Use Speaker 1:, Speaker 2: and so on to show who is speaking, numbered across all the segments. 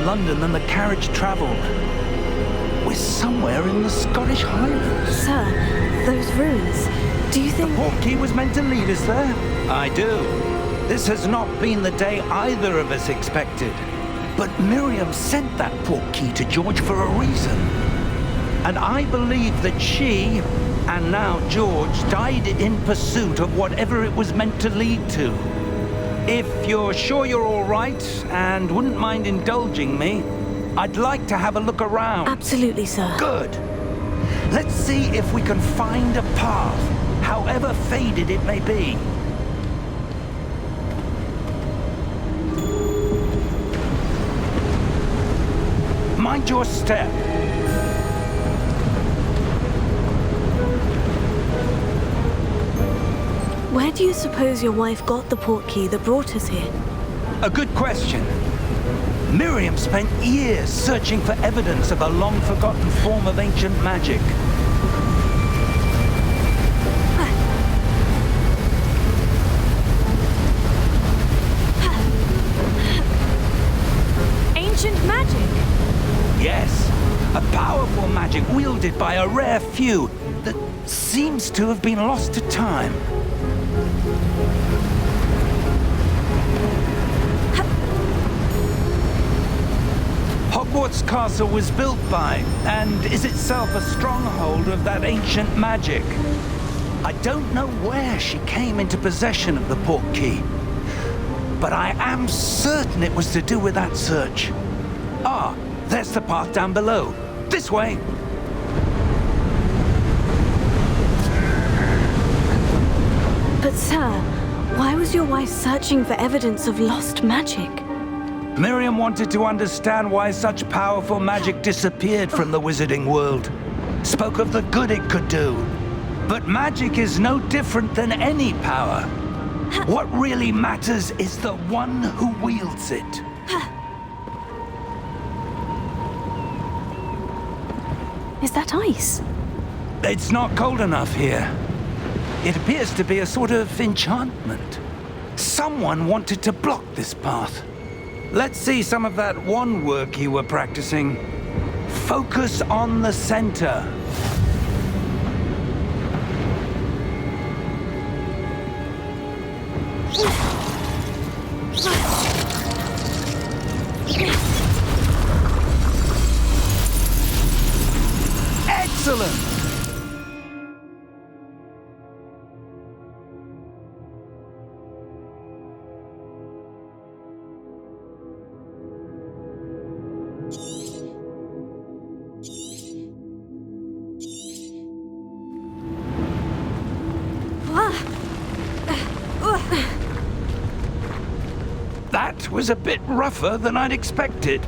Speaker 1: London than the carriage travelled. We're somewhere in the Scottish Highlands.
Speaker 2: Sir, those ruins, do you think...
Speaker 1: The portkey was meant to lead us there? I do. This has not been the day either of us expected. But Miriam sent that portkey to George for a reason. And I believe that she, and now George, died in pursuit of whatever it was meant to lead to. If you're sure you're all right and wouldn't mind indulging me, I'd like to have a look around.
Speaker 2: Absolutely, sir.
Speaker 1: Good. Let's see if we can find a path, however faded it may be. Mind your step.
Speaker 2: Where do you suppose your wife got the portkey that brought us here?
Speaker 1: A good question. Miriam spent years searching for evidence of a long-forgotten form of ancient magic.
Speaker 2: Ancient magic?
Speaker 1: Yes, a powerful magic wielded by a rare few that seems to have been lost to time. Howarts castle was built by, and is itself a stronghold of that ancient magic. I don't know where she came into possession of the portkey, but I am certain it was to do with that search. Ah, there's the path down below. This way!
Speaker 2: But sir, why was your wife searching for evidence of lost magic?
Speaker 1: Miriam wanted to understand why such powerful magic disappeared from the wizarding world. Spoke of the good it could do. But magic is no different than any power. What really matters is the one who wields it.
Speaker 2: Is that ice?
Speaker 1: It's not cold enough here. It appears to be a sort of enchantment. Someone wanted to block this path. Let's see some of that wand work you were practicing. Focus on the center. Excellent! That was a bit rougher than I'd expected.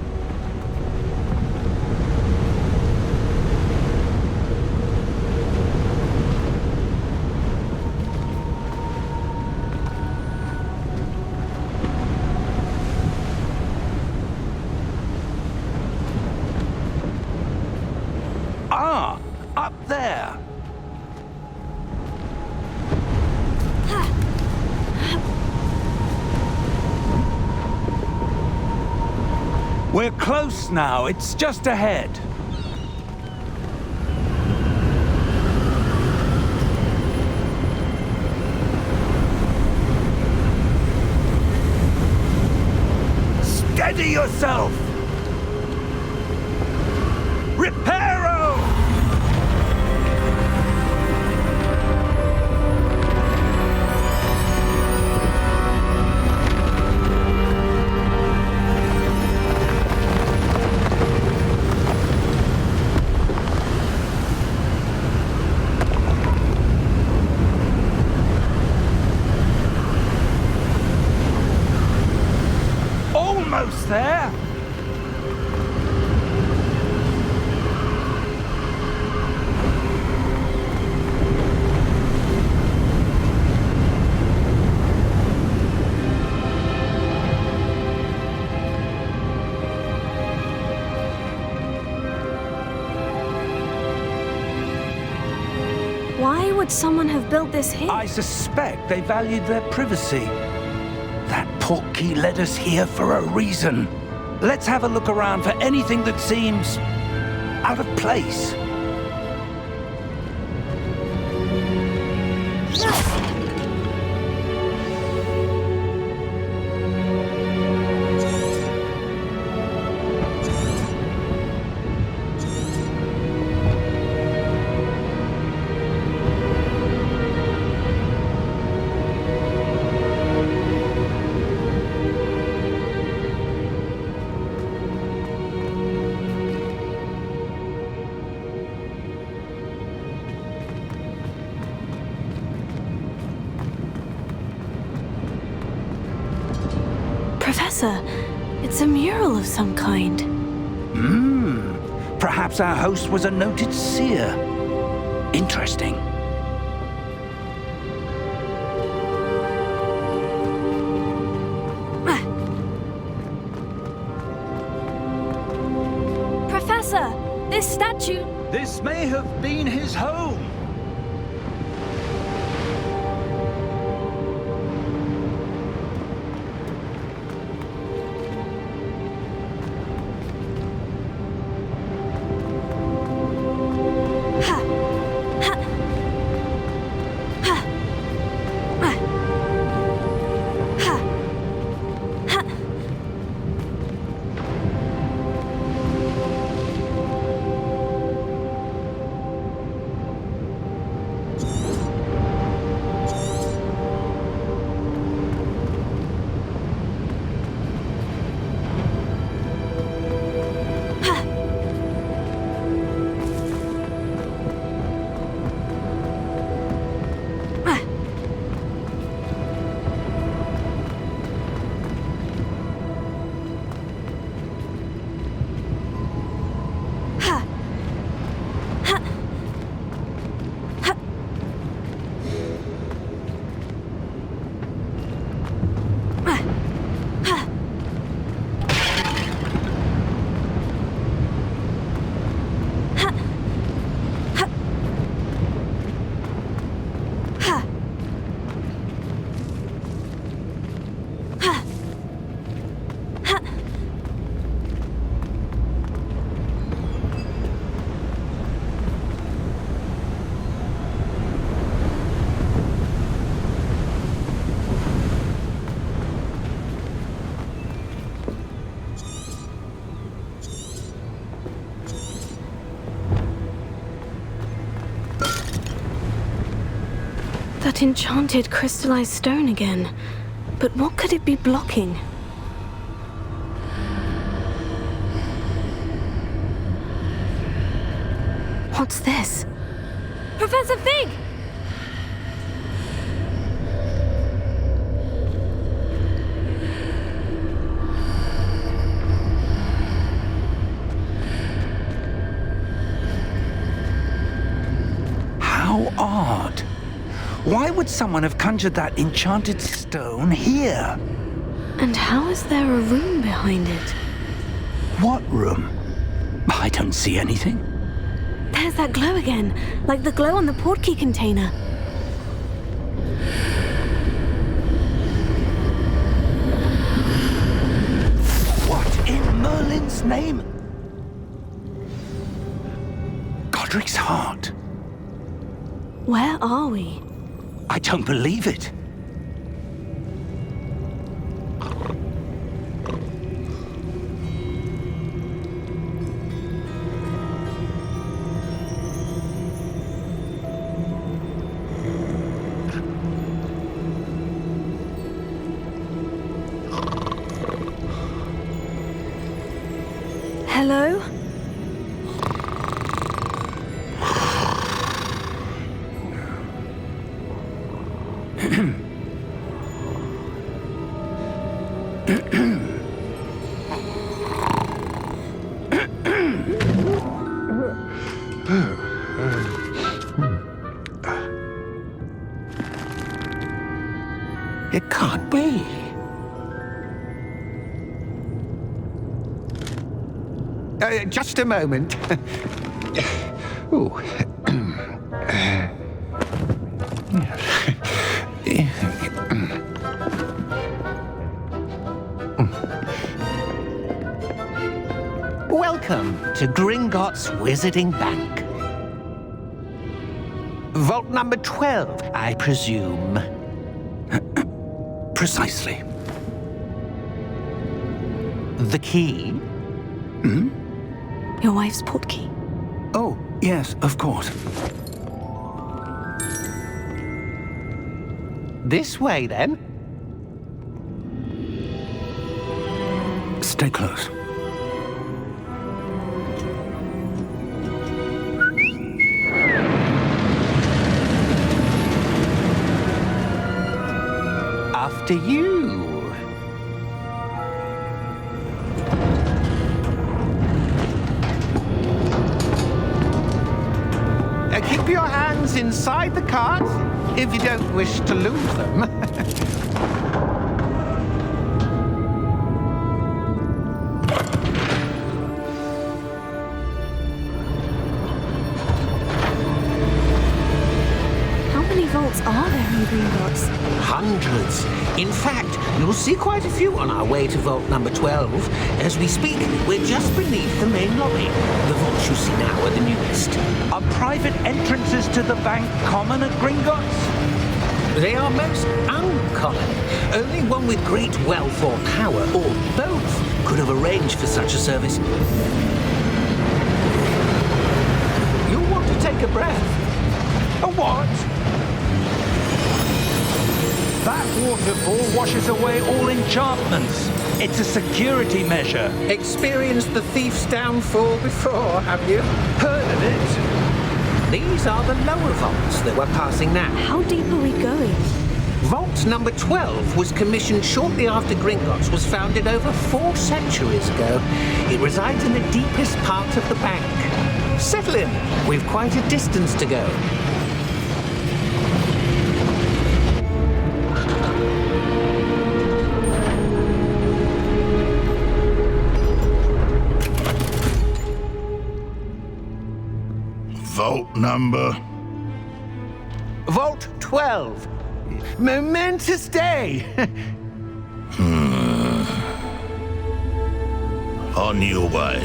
Speaker 1: Ah, up there. We're close now. It's just ahead. Steady yourself! Reparo! Almost there.
Speaker 2: Why would someone have built this here?
Speaker 1: I suspect they valued their privacy. That portkey led us here for a reason. Let's have a look around for anything that seems out of place.
Speaker 2: Professor, it's a mural of some kind.
Speaker 1: Perhaps our host was a noted seer. Interesting.
Speaker 2: Professor, this statue...
Speaker 1: This may have been his home.
Speaker 2: That enchanted crystallized stone again. But what could it be blocking? What's this? Professor Fig!
Speaker 1: How odd. Why would someone have conjured that enchanted stone here?
Speaker 2: And how is there a room behind it?
Speaker 1: What room? I don't see anything.
Speaker 2: There's that glow again, like the glow on the portkey container.
Speaker 1: What in Merlin's name? Godric's heart.
Speaker 2: Where are we?
Speaker 1: I don't believe it.
Speaker 2: Hello?
Speaker 3: It can't be. Just a moment. Ooh.
Speaker 4: Welcome to Gringotts Wizarding Bank. Vault number 12, I presume.
Speaker 1: Precisely.
Speaker 4: The key?
Speaker 2: Your wife's portkey.
Speaker 1: Oh, yes, of course.
Speaker 4: This way, then.
Speaker 1: Stay close.
Speaker 4: After you. Keep your hands inside the cart if you don't wish to lose them.
Speaker 2: How many vaults are there in Gringotts?
Speaker 4: Hundreds. In fact, you'll see quite a few on our way to vault number 12. As we speak, we're just beneath the main lobby. The vaults you see now are the newest.
Speaker 1: Are private entrances to the bank common at Gringotts?
Speaker 4: They are most uncommon. Only one with great wealth or power, or both, could have arranged for such a service. You'll want to take a breath.
Speaker 1: A what? That waterfall washes away all enchantments. It's a security measure.
Speaker 4: Experienced the thief's downfall before, have you?
Speaker 1: Heard of it?
Speaker 4: These are the lower vaults that we're passing now.
Speaker 2: How deep are we going?
Speaker 4: Vault number 12 was commissioned shortly after Gringotts was founded over 4 centuries ago. It resides in the deepest part of the bank. Settle in. We've quite a distance to go.
Speaker 5: Vault number?
Speaker 4: Vault 12. Momentous day.
Speaker 5: On your way.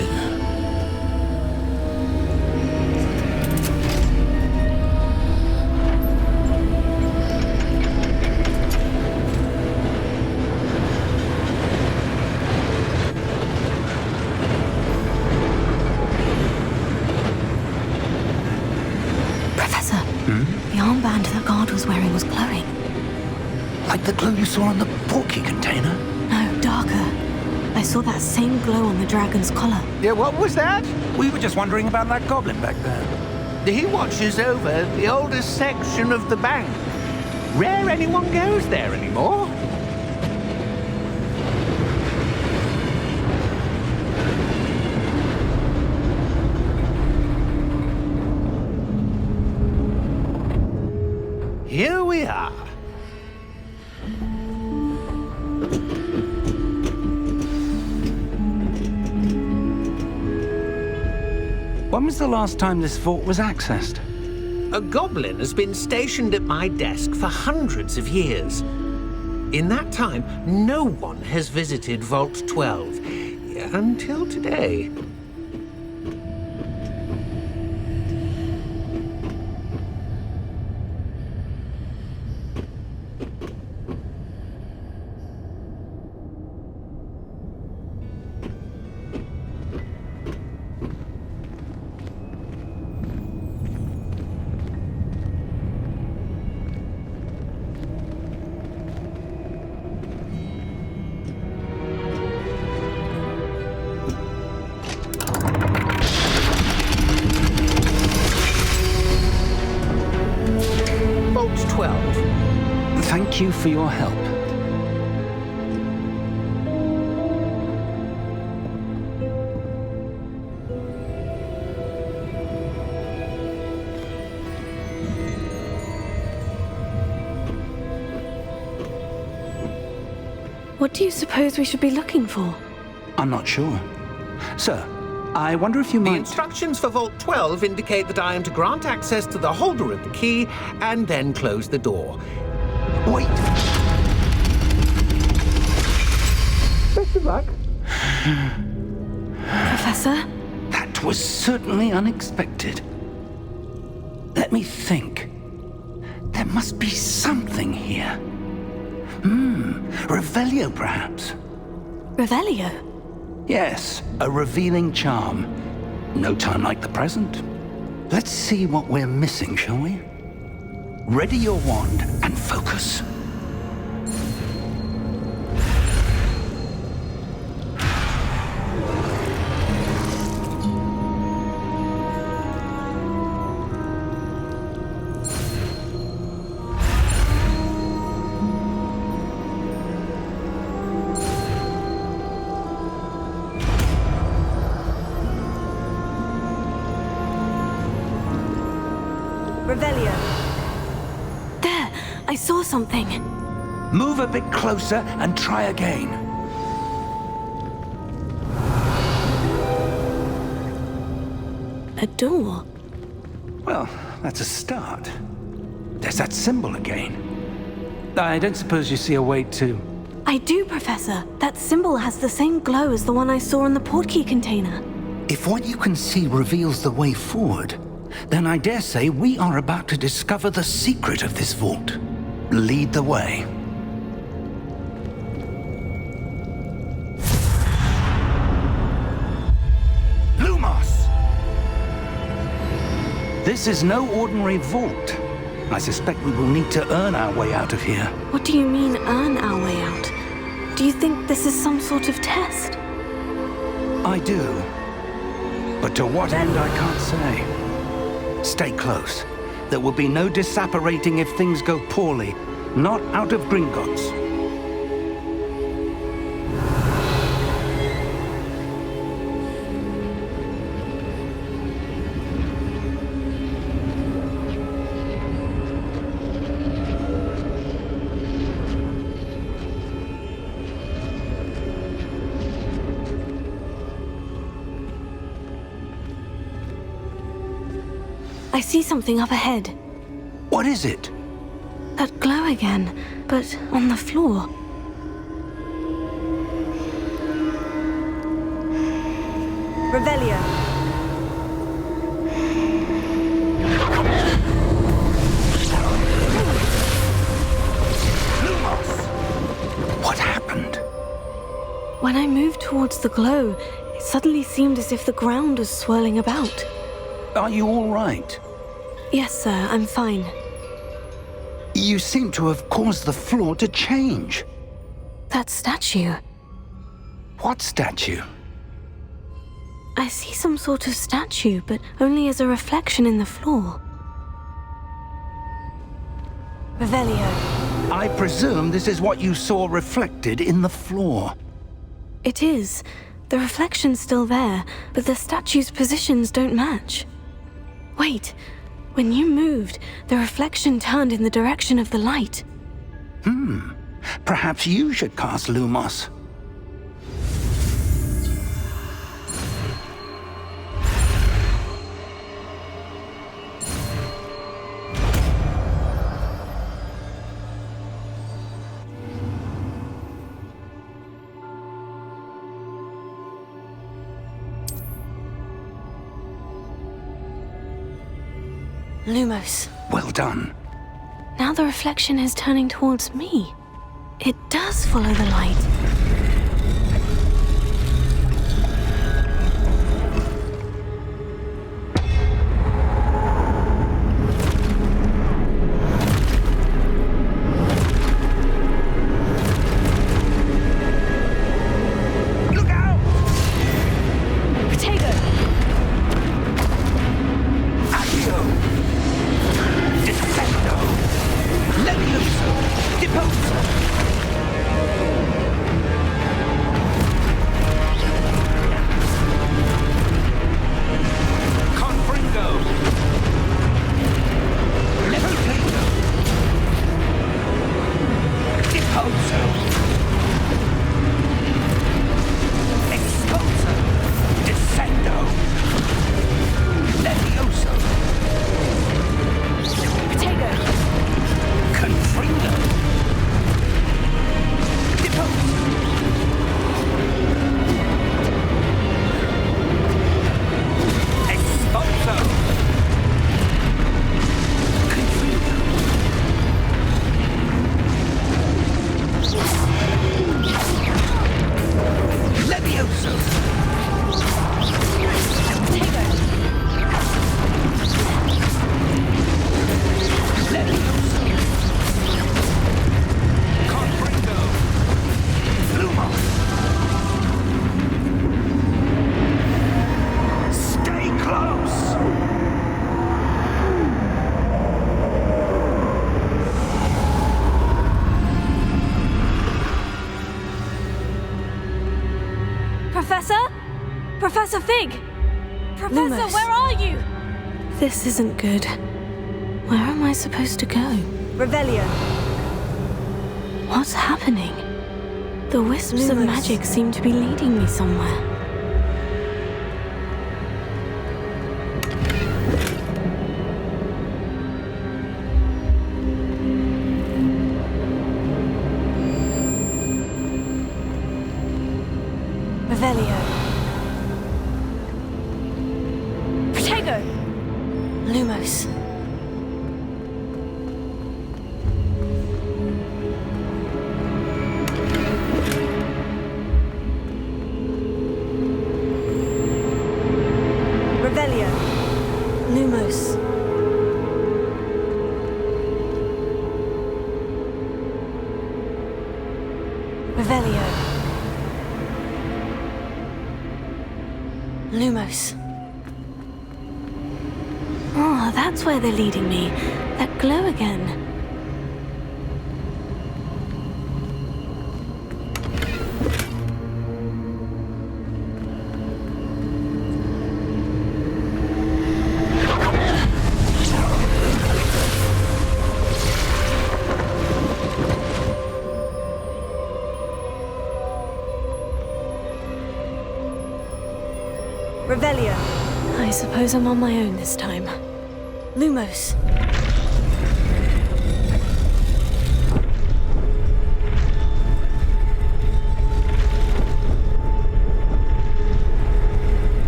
Speaker 2: Professor, the armband that guard was wearing was glowing.
Speaker 1: Like the glow you saw on the portkey container?
Speaker 2: No, darker. I saw that same glow on the dragon's collar.
Speaker 4: Yeah, what was that?
Speaker 1: We were just wondering about that goblin back there.
Speaker 4: He watches over the oldest section of the bank. Rare anyone goes there anymore. Here we are.
Speaker 1: When was the last time this vault was accessed?
Speaker 4: A goblin has been stationed at my desk for hundreds of years. In that time, no one has visited Vault 12 until today. Vault 12.
Speaker 1: Thank you for your help.
Speaker 2: What do you suppose we should be looking for?
Speaker 1: I'm not sure. Sir, I wonder if you
Speaker 4: The
Speaker 1: might...
Speaker 4: instructions for Vault 12 indicate that I am to grant access to the holder of the key and then close the door.
Speaker 1: Wait!
Speaker 4: Best of luck.
Speaker 2: Professor,
Speaker 1: That was certainly unexpected. Let me think. There must be something here. Revelio, perhaps?
Speaker 2: Revelio?
Speaker 1: Yes, a revealing charm. No time like the present. Let's see what we're missing, shall we? Ready your wand and focus.
Speaker 2: Revelio. There! I saw something.
Speaker 1: Move a bit closer and try again.
Speaker 2: A door.
Speaker 1: Well, that's a start. There's that symbol again. I don't suppose you see a way to...
Speaker 2: I do, Professor. That symbol has the same glow as the one I saw in the portkey container.
Speaker 1: If what you can see reveals the way forward, then I dare say we are about to discover the secret of this vault. Lead the way. Lumos! This is no ordinary vault. I suspect we will need to earn our way out of here.
Speaker 2: What do you mean, earn our way out? Do you think this is some sort of test?
Speaker 1: I do. But to what end, I can't say. Stay close. There will be no disapparating if things go poorly. Not out of Gringotts.
Speaker 2: I see something up ahead.
Speaker 1: What is it?
Speaker 2: That glow again, but on the floor. Revelio.
Speaker 1: What happened?
Speaker 2: When I moved towards the glow, it suddenly seemed as if the ground was swirling about.
Speaker 1: Are you all right?
Speaker 2: Yes, sir, I'm fine.
Speaker 1: You seem to have caused the floor to change.
Speaker 2: That statue.
Speaker 1: What statue?
Speaker 2: I see some sort of statue, but only as a reflection in the floor. Revelio.
Speaker 1: I presume this is what you saw reflected in the floor.
Speaker 2: It is. The reflection's still there, but the statue's positions don't match. Wait. When you moved, the reflection turned in the direction of the light.
Speaker 1: Perhaps you should cast Lumos.
Speaker 2: Lumos.
Speaker 1: Well done.
Speaker 2: Now the reflection is turning towards me. It does follow the light.
Speaker 1: Look out!
Speaker 2: Potato!
Speaker 1: Accio! Defendo! Levioso! Deposo!
Speaker 2: Professor Fig! Professor,
Speaker 6: Lumos.
Speaker 2: where are you?
Speaker 6: This isn't good. Where am I supposed to go?
Speaker 7: Revelio.
Speaker 6: What's happening? The wisps of
Speaker 7: Lumos.
Speaker 6: magic seem to be leading me somewhere.
Speaker 7: Revelio.
Speaker 2: Protego!
Speaker 6: Lumos.
Speaker 7: Revelio.
Speaker 6: Lumos.
Speaker 7: Revelio.
Speaker 6: Lumos. Oh, that's where they're leading me. That glow again.
Speaker 7: Revelio.
Speaker 6: I suppose I'm on my own this time. Lumos.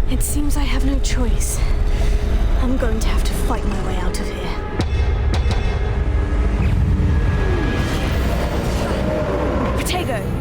Speaker 6: It seems I have no choice. I'm going to have to fight my way out of here.
Speaker 2: Protego!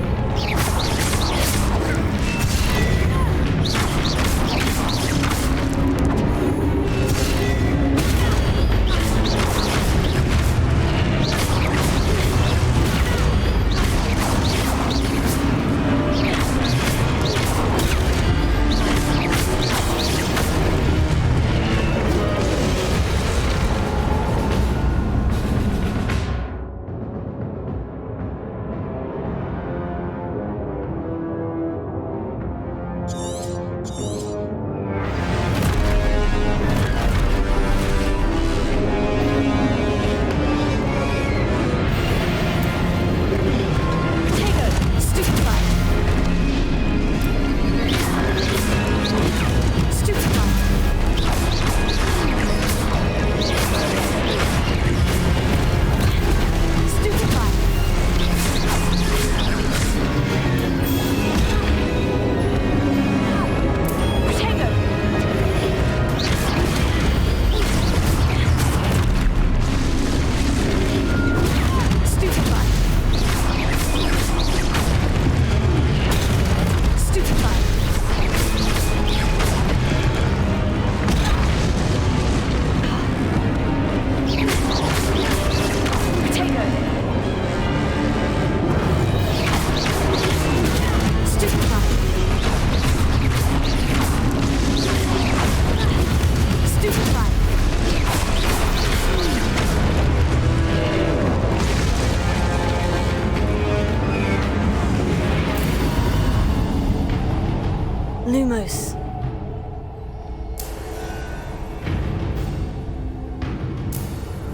Speaker 6: Lumos.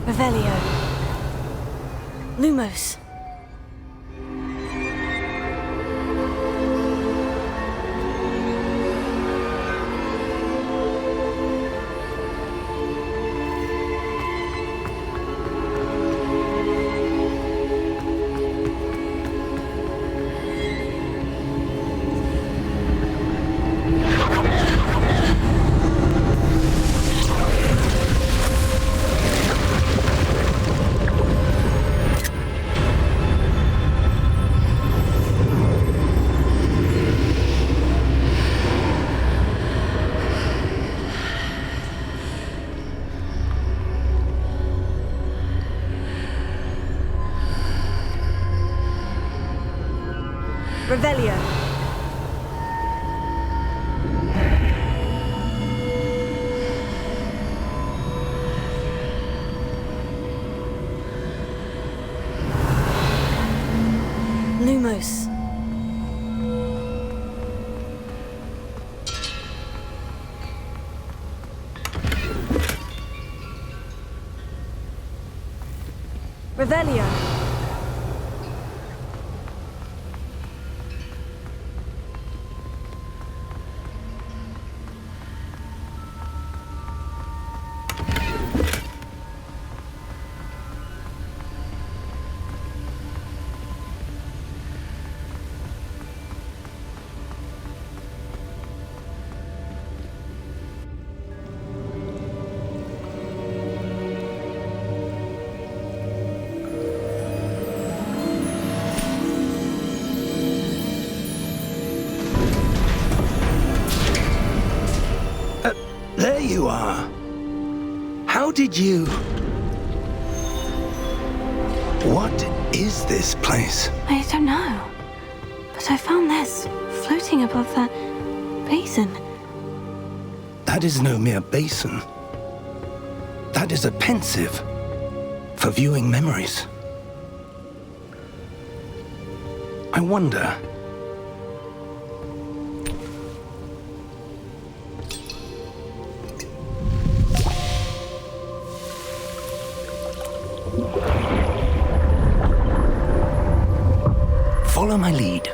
Speaker 6: Revelio. Lumos.
Speaker 7: Revelio.
Speaker 6: Lumos.
Speaker 7: Revelio.
Speaker 1: There you are. How did you... What is this place?
Speaker 2: I don't know. But I found this floating above that basin.
Speaker 1: That is no mere basin. That is a pensive for viewing memories. I wonder... Follow my lead.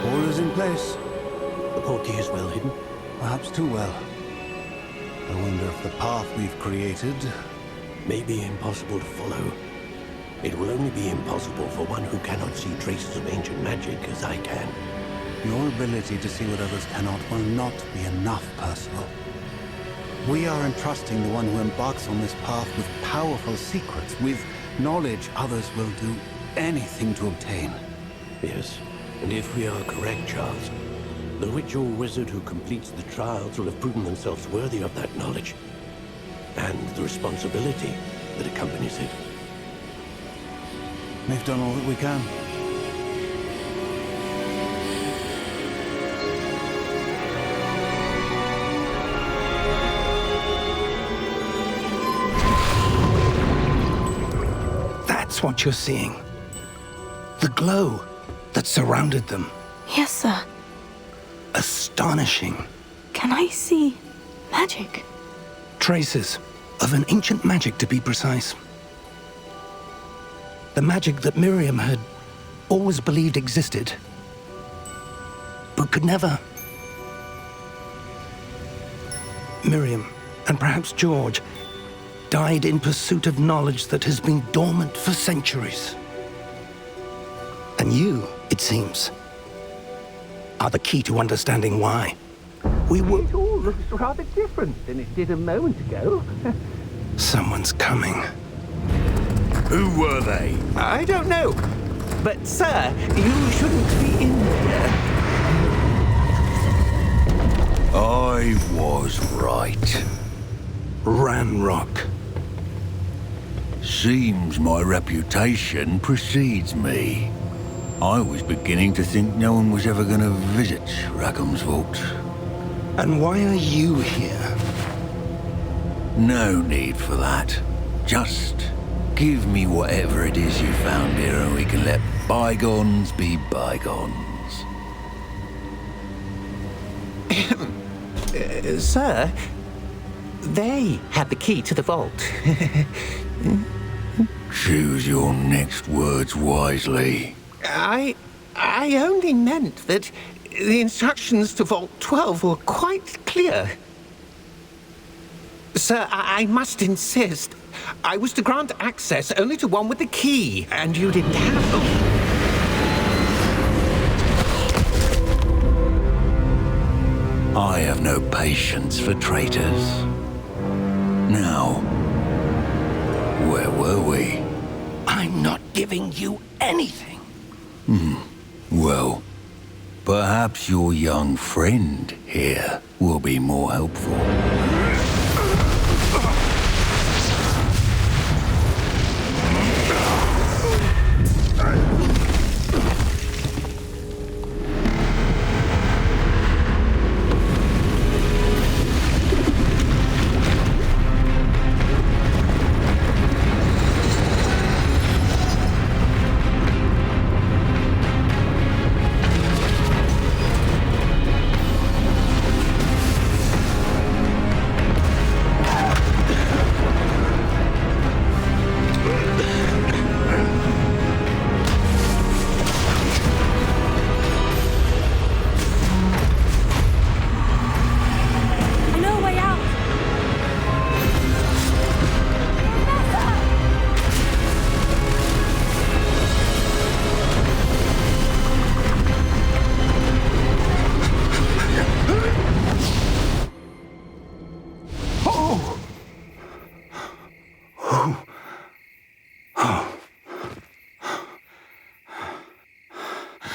Speaker 8: All is in place.
Speaker 9: The portkey is well hidden.
Speaker 8: Perhaps too well. I wonder if the path we've created...
Speaker 9: May be impossible to follow. It will only be impossible for one who cannot see traces of ancient magic as I can.
Speaker 8: Your ability to see what others cannot will not be enough, Percival. We are entrusting the one who embarks on this path with powerful secrets, with knowledge others will do anything to obtain.
Speaker 9: Yes, and if we are correct, Charles, the witch or wizard who completes the trials will have proven themselves worthy of that knowledge, and the responsibility that accompanies it.
Speaker 8: We've done all that we can.
Speaker 1: That's what you're seeing. The glow that surrounded them.
Speaker 2: Yes, sir.
Speaker 1: Astonishing.
Speaker 2: Can I see magic?
Speaker 1: Traces of an ancient magic, to be precise. The magic that Miriam had always believed existed, but could never. Miriam, and perhaps George, died in pursuit of knowledge that has been dormant for centuries. And you, it seems, are the key to understanding why. We were...
Speaker 4: It all looks rather different than it did a moment ago.
Speaker 1: Someone's coming.
Speaker 5: Who were they?
Speaker 4: I don't know. But, sir, you shouldn't be in here.
Speaker 5: I was right.
Speaker 1: Ranrock.
Speaker 5: Seems my reputation precedes me. I was beginning to think no one was ever going to visit Rackham's vault.
Speaker 1: And why are you here?
Speaker 5: No need for that. Just give me whatever it is you found here and we can let bygones be bygones.
Speaker 4: Sir, they had the key to the vault.
Speaker 5: Choose your next words wisely.
Speaker 4: I only meant that the instructions to Vault 12 were quite clear. Sir, I must insist. I was to grant access only to one with the key, and you didn't have them.
Speaker 5: I have no patience for traitors. Now, where were we?
Speaker 1: I'm not giving you anything.
Speaker 5: Well, perhaps your young friend here will be more helpful.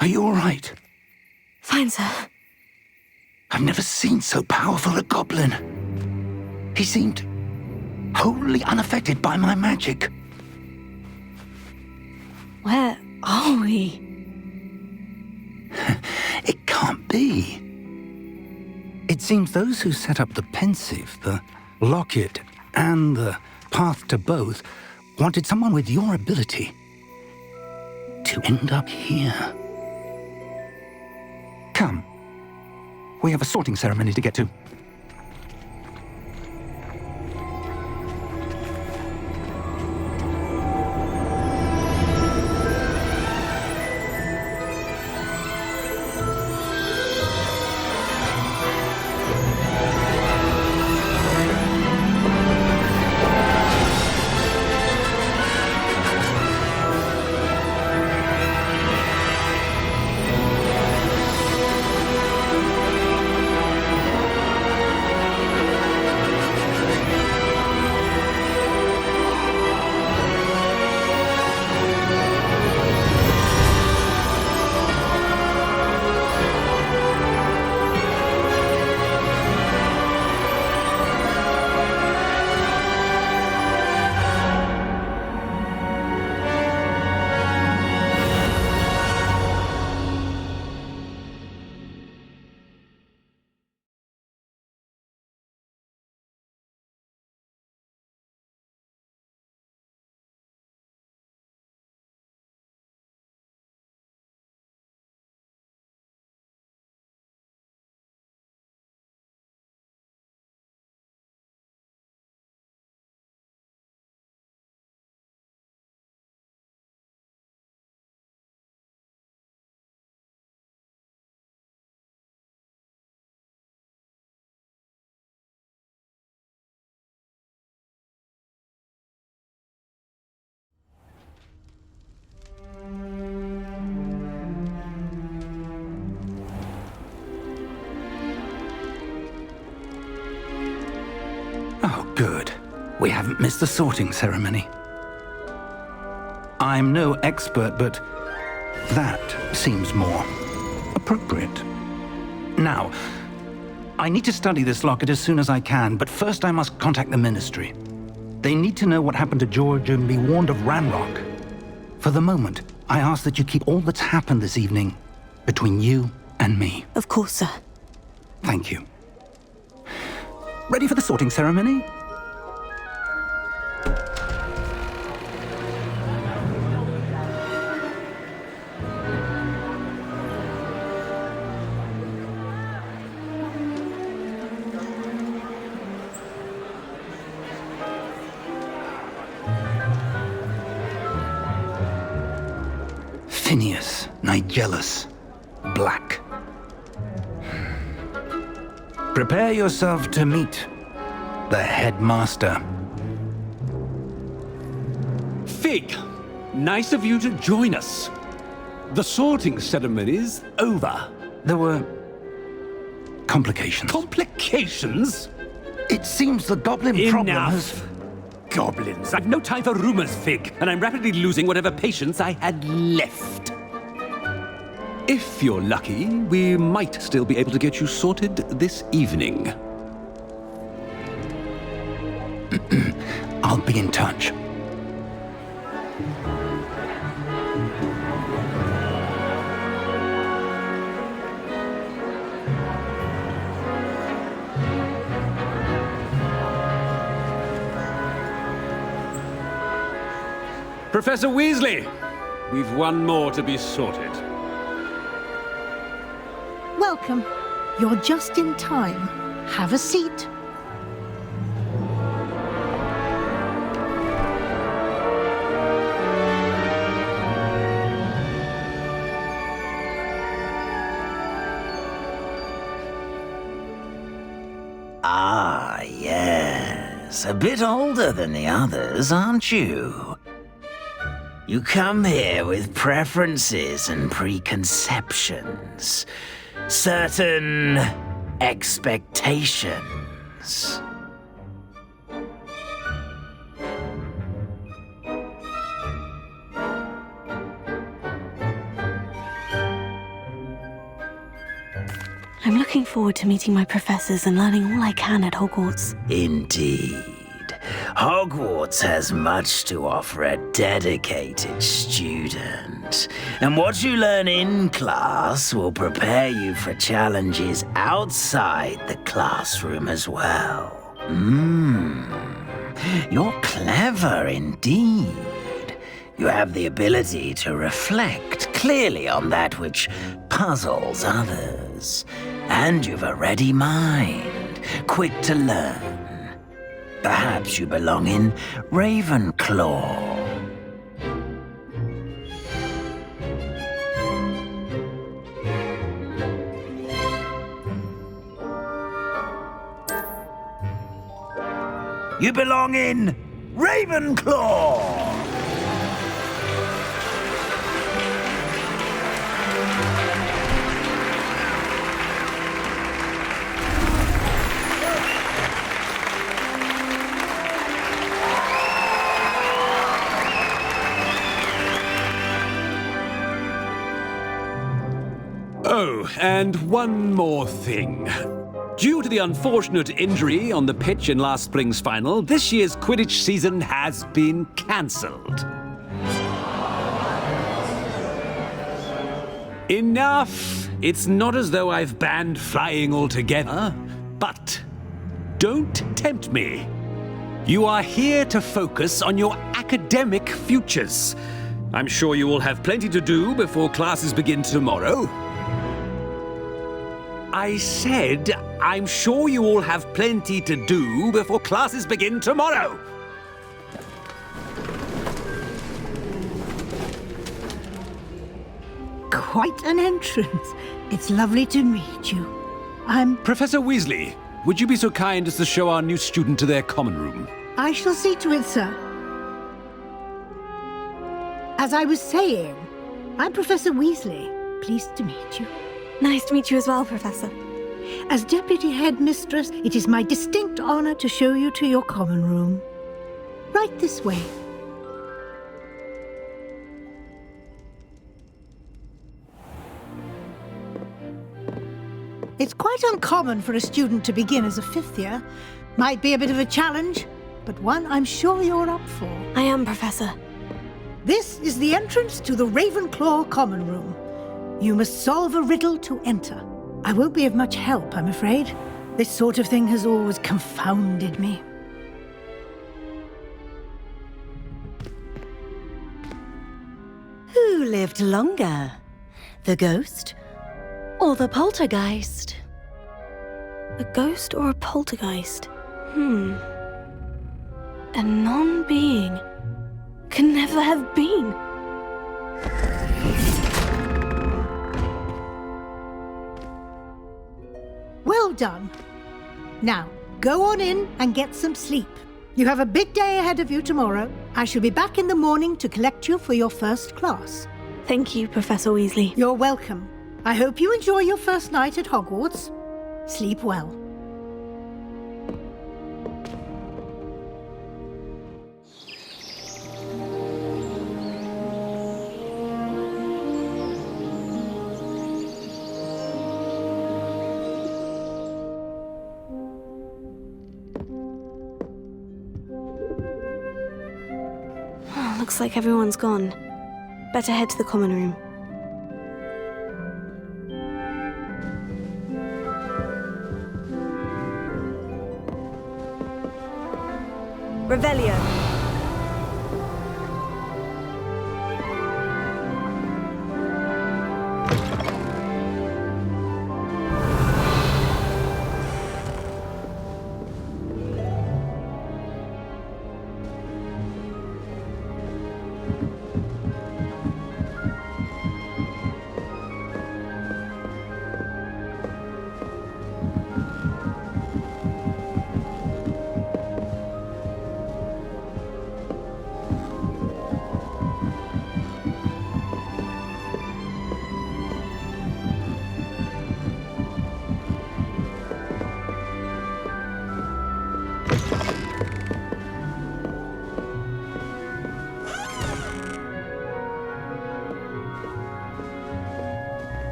Speaker 1: Are you all right?
Speaker 2: Fine, sir.
Speaker 1: I've never seen so powerful a goblin. He seemed wholly unaffected by my magic.
Speaker 2: Where are we?
Speaker 1: It can't be. It seems those who set up the pensive, the locket, and the path to both wanted someone with your ability to end up here. Come. We have a sorting ceremony to get to. Oh, good. We haven't missed the sorting ceremony. I'm no expert, but that seems more appropriate. Now, I need to study this locket as soon as I can, but first I must contact the Ministry. They need to know what happened to George and be warned of Ranrock. For the moment, I ask that you keep all that's happened this evening between you and me.
Speaker 2: Of course, sir.
Speaker 1: Thank you. Ready for the sorting ceremony? Phineas, Nigellus, Black. Prepare yourself to meet the headmaster.
Speaker 10: Fig, nice of you to join us. The sorting ceremony's over.
Speaker 1: There were complications.
Speaker 10: Complications?
Speaker 1: It seems the goblin problem has...
Speaker 10: Enough! Goblins. I've no time for rumors, Fig, and I'm rapidly losing whatever patience I had left. If you're lucky, we might still be able to get you sorted this evening.
Speaker 1: I'll be in touch.
Speaker 10: Professor Weasley, we've one more to be sorted.
Speaker 11: Welcome. You're just in time. Have a seat.
Speaker 12: Ah, yes. A bit older than the others, aren't you? You come here with preferences and preconceptions. Certain expectations.
Speaker 2: I'm looking forward to meeting my professors and learning all I can at Hogwarts.
Speaker 12: Indeed. Hogwarts has much to offer a dedicated student. And what you learn in class will prepare you for challenges outside the classroom as well. You're clever indeed. You have the ability to reflect clearly on that which puzzles others. And you've a ready mind, quick to learn. Perhaps you belong in Ravenclaw. You belong in Ravenclaw!
Speaker 10: Oh, and one more thing. Due to the unfortunate injury on the pitch in last spring's final, this year's Quidditch season has been cancelled. Enough! It's not as though I've banned flying altogether, but don't tempt me. You are here to focus on your academic futures. I'm sure you will have plenty to do before classes begin tomorrow. I said, I'm sure you all have plenty to do before classes begin tomorrow.
Speaker 11: Quite an entrance. It's lovely to meet you. I'm...
Speaker 10: Professor Weasley, would you be so kind as to show our new student to their common room?
Speaker 11: I shall see to it, sir. As I was saying, I'm Professor Weasley. Pleased to meet you.
Speaker 2: Nice to meet you as well, Professor.
Speaker 11: As Deputy Headmistress, it is my distinct honor to show you to your common room. Right this way. It's quite uncommon for a student to begin as a fifth year. Might be a bit of a challenge, but one I'm sure you're up for.
Speaker 2: I am, Professor.
Speaker 11: This is the entrance to the Ravenclaw common room. You must solve a riddle to enter. I won't be of much help, I'm afraid. This sort of thing has always confounded me.
Speaker 13: Who lived longer? The ghost or the poltergeist?
Speaker 2: A ghost or a poltergeist? A non-being can never have been.
Speaker 11: Well done. Now, go on in and get some sleep. You have a big day ahead of you tomorrow. I shall be back in the morning to collect you for your first class.
Speaker 2: Thank you, Professor Weasley.
Speaker 11: You're welcome. I hope you enjoy your first night at Hogwarts. Sleep well.
Speaker 2: Looks like everyone's gone. Better head to the common room.
Speaker 7: Revelio.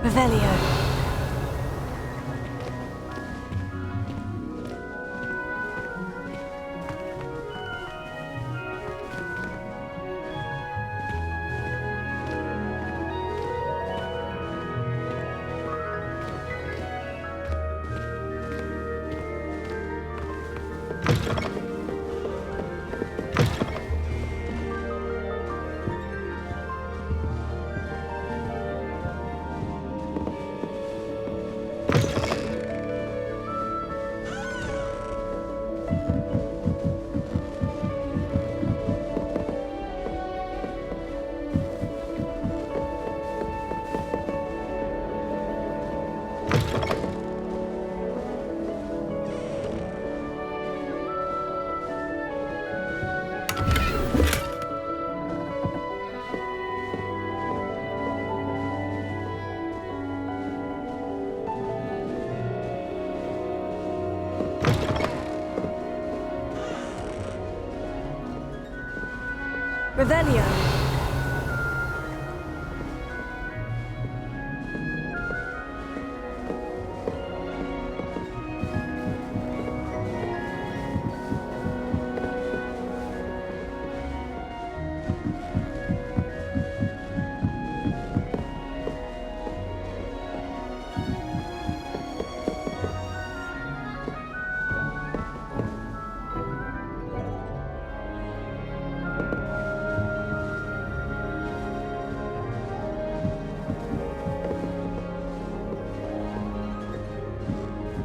Speaker 2: Revelio.
Speaker 7: Revelio.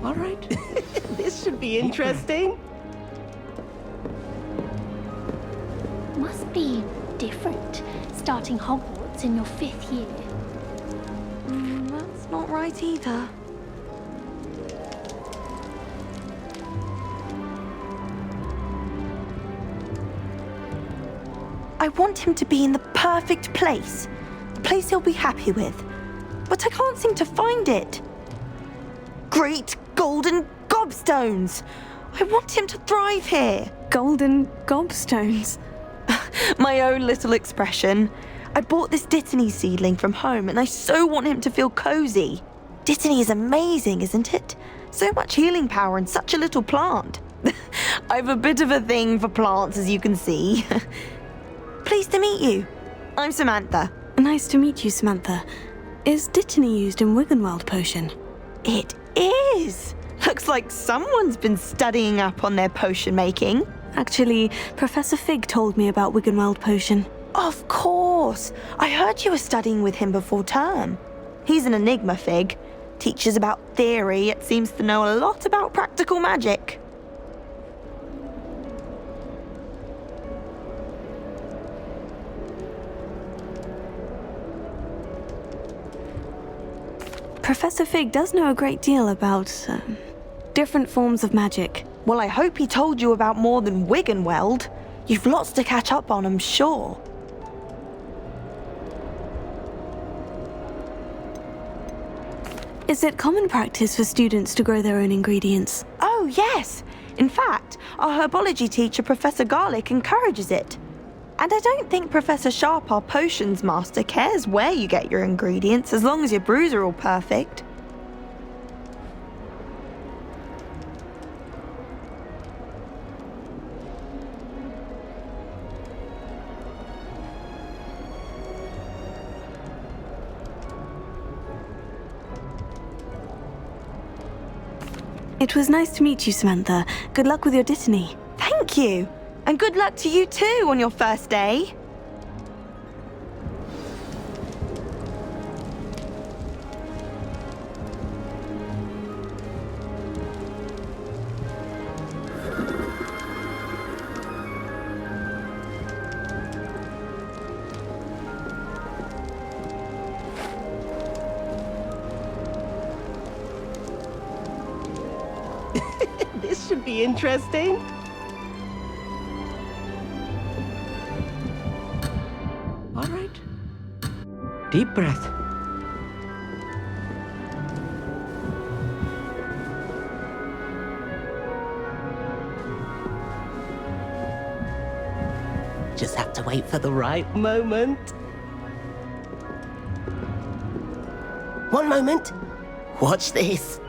Speaker 14: All right. This should be interesting.
Speaker 15: Must be different, starting Hogwarts in your 5th year.
Speaker 2: That's not right either.
Speaker 16: I want him to be in the perfect place. A place he'll be happy with. But I can't seem to find it. Great golden gobstones! I want him to thrive here.
Speaker 2: Golden gobstones?
Speaker 16: My own little expression. I bought this Dittany seedling from home and I so want him to feel cozy. Dittany is amazing, isn't it? So much healing power in such a little plant. I've a bit of a thing for plants, as you can see. Pleased to meet you. I'm Samantha.
Speaker 2: Nice to meet you, Samantha. Is Dittany used in Wiggenweld potion?
Speaker 16: It is. Looks like someone's been studying up on their potion making.
Speaker 2: Actually, Professor Fig told me about Wiggenweld potion.
Speaker 16: Of course. I heard you were studying with him before term. He's an enigma, Fig. Teaches about theory, yet seems to know a lot about practical magic.
Speaker 2: Professor Fig does know a great deal about different forms of magic.
Speaker 16: Well, I hope he told you about more than Wiggenweld. You've lots to catch up on, I'm sure.
Speaker 2: Is it common practice for students to grow their own ingredients?
Speaker 16: Oh, yes. In fact, our herbology teacher, Professor Garlick, encourages it. And I don't think Professor Sharp, our potions master, cares where you get your ingredients, as long as your brews are all perfect.
Speaker 2: It was nice to meet you, Samantha. Good luck with your Dittany.
Speaker 16: Thank you. And good luck to you too on your first day.
Speaker 14: This should be interesting. All right. Deep breath. Just have to wait for the right moment. One moment. Watch this.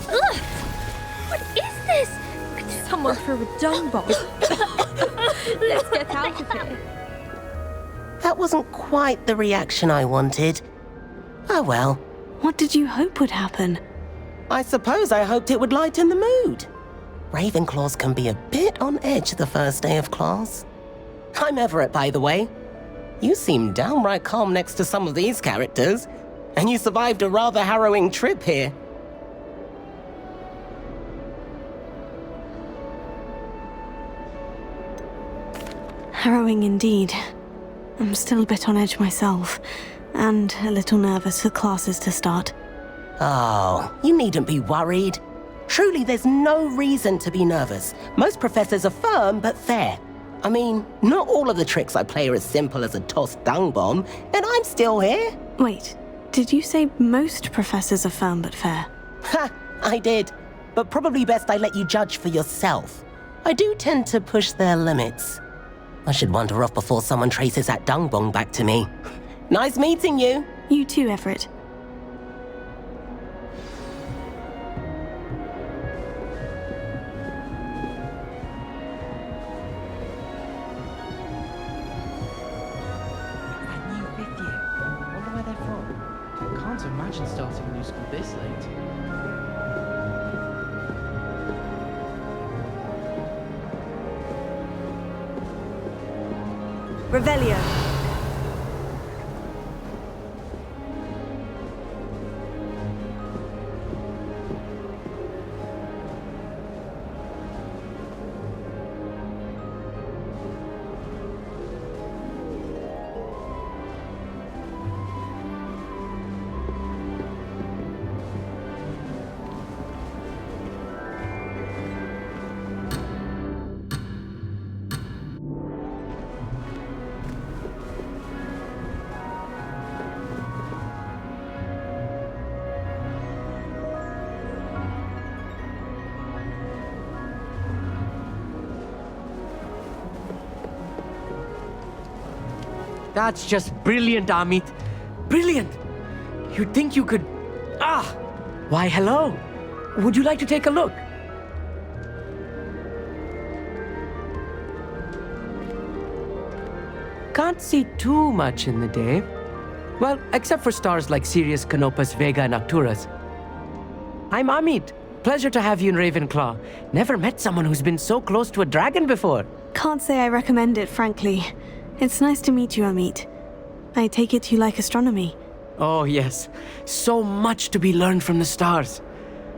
Speaker 15: Ugh! What is this?
Speaker 6: Someone threw a dung bomb. Let's get out of here.
Speaker 14: That wasn't quite the reaction I wanted. Oh well.
Speaker 2: What did you hope would happen?
Speaker 14: I suppose I hoped it would lighten the mood. Ravenclaws can be a bit on edge the first day of class. I'm Everett, by the way. You seem downright calm next to some of these characters, and you survived a rather harrowing trip here.
Speaker 2: Harrowing indeed. I'm still a bit on edge myself, and a little nervous for classes to start.
Speaker 14: Oh, you needn't be worried. Truly, there's no reason to be nervous. Most professors are firm but fair. I mean, not all of the tricks I play are as simple as a tossed dung bomb, and I'm still here.
Speaker 2: Wait, did you say most professors are firm but fair?
Speaker 14: Ha, I did. But probably best I let you judge for yourself. I do tend to push their limits. I should wander off before someone traces that dung bong back to me. Nice meeting you.
Speaker 2: You too, Everett.
Speaker 17: I can't imagine starting a new school this late.
Speaker 7: Revelio.
Speaker 17: That's just brilliant, Amit. Brilliant! You'd think you could... Ah! Why, hello. Would you like to take a look? Can't see too much in the day. Well, except for stars like Sirius, Canopus, Vega, and Arcturus. I'm Amit. Pleasure to have you in Ravenclaw. Never met someone who's been so close to a dragon before.
Speaker 2: Can't say I recommend it, frankly. It's nice to meet you, Amit. I take it you like astronomy.
Speaker 17: Oh, yes. So much to be learned from the stars.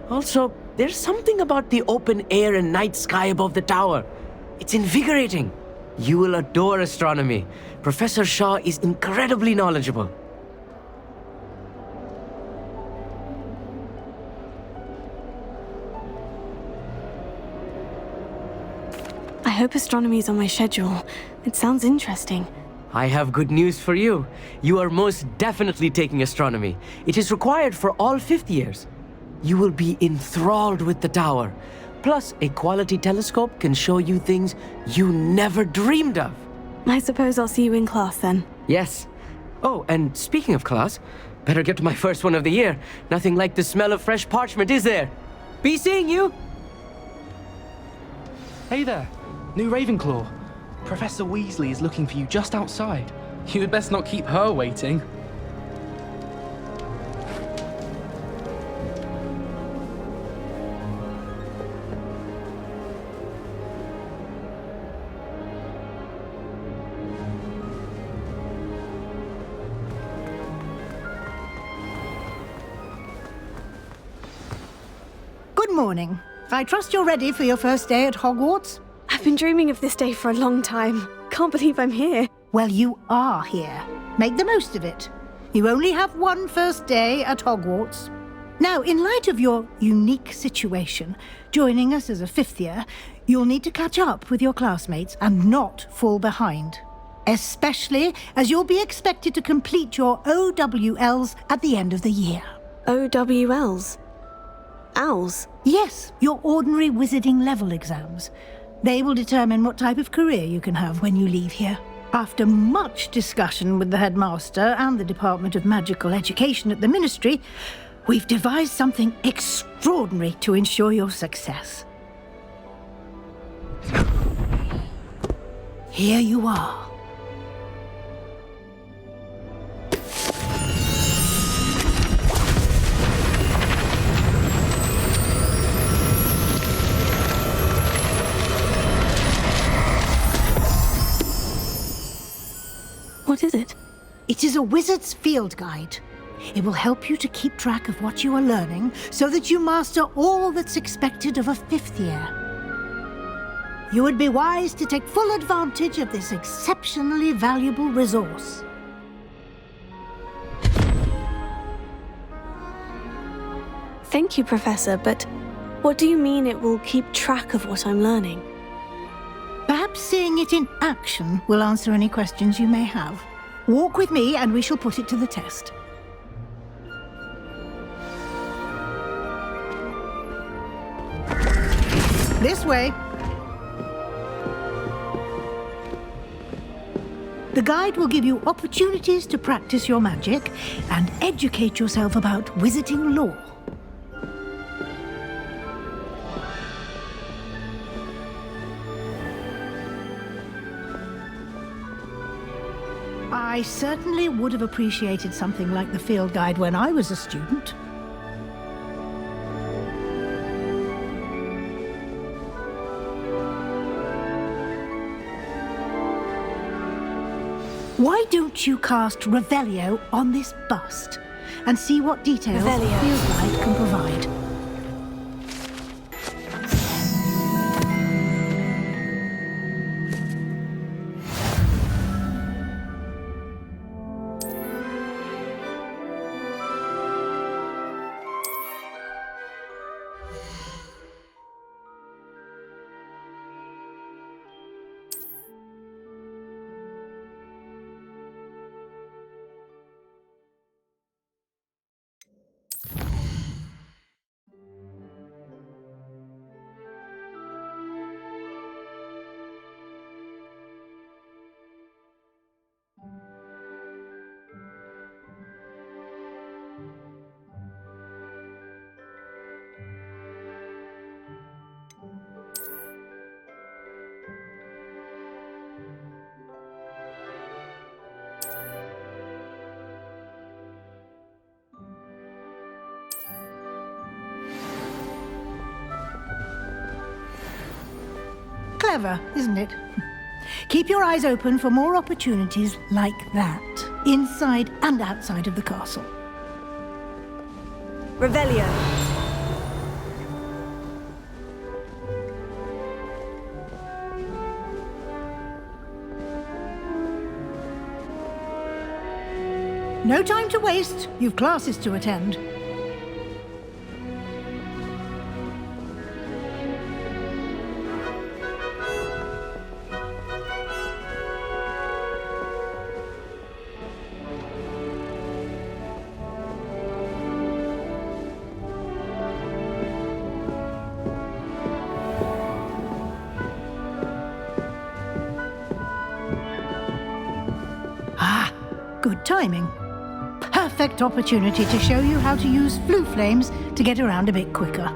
Speaker 17: Also, there's something about the open air and night sky above the tower. It's invigorating. You will adore astronomy. Professor Shaw is incredibly knowledgeable.
Speaker 2: I hope astronomy's on my schedule. It sounds interesting.
Speaker 17: I have good news for you. You are most definitely taking astronomy. It is required for all fifth years. You will be enthralled with the tower. Plus, a quality telescope can show you things you never dreamed of.
Speaker 2: I suppose I'll see you in class then.
Speaker 17: Yes. Oh, and speaking of class, better get to my first one of the year. Nothing like the smell of fresh parchment, is there? Be seeing you!
Speaker 18: Hey there, new Ravenclaw. Professor Weasley is looking for you just outside. You had best not keep her waiting.
Speaker 11: Good morning. I trust you're ready for your first day at Hogwarts?
Speaker 2: I've been dreaming of this day for a long time. Can't believe I'm here.
Speaker 11: Well, you are here. Make the most of it. You only have one first day at Hogwarts. Now, in light of your unique situation, joining us as a fifth year, you'll need to catch up with your classmates and not fall behind. Especially as you'll be expected to complete your OWLs at the end of the year.
Speaker 2: OWLs? Owls?
Speaker 11: Yes, your ordinary wizarding level exams. They will determine what type of career you can have when you leave here. After much discussion with the headmaster and the Department of Magical Education at the Ministry, we've devised something extraordinary to ensure your success. Here you are.
Speaker 2: What is it?
Speaker 11: It is a wizard's field guide. It will help you to keep track of what you are learning so that you master all that's expected of a fifth year. You would be wise to take full advantage of this exceptionally valuable resource.
Speaker 2: Thank you, Professor, but what do you mean it will keep track of what I'm learning?
Speaker 11: Perhaps seeing it in action will answer any questions you may have. Walk with me and we shall put it to the test. This way. The guide will give you opportunities to practice your magic and educate yourself about wizarding lore. I certainly would have appreciated something like the field guide when I was a student. Why don't you cast Revelio on this bust and see what details the field guide can provide? Clever, isn't it? Keep your eyes open for more opportunities like that, inside and outside of the castle.
Speaker 7: Revelio.
Speaker 11: No time to waste. You've classes to attend. Good timing. Perfect opportunity to show you how to use flue flames to get around a bit quicker.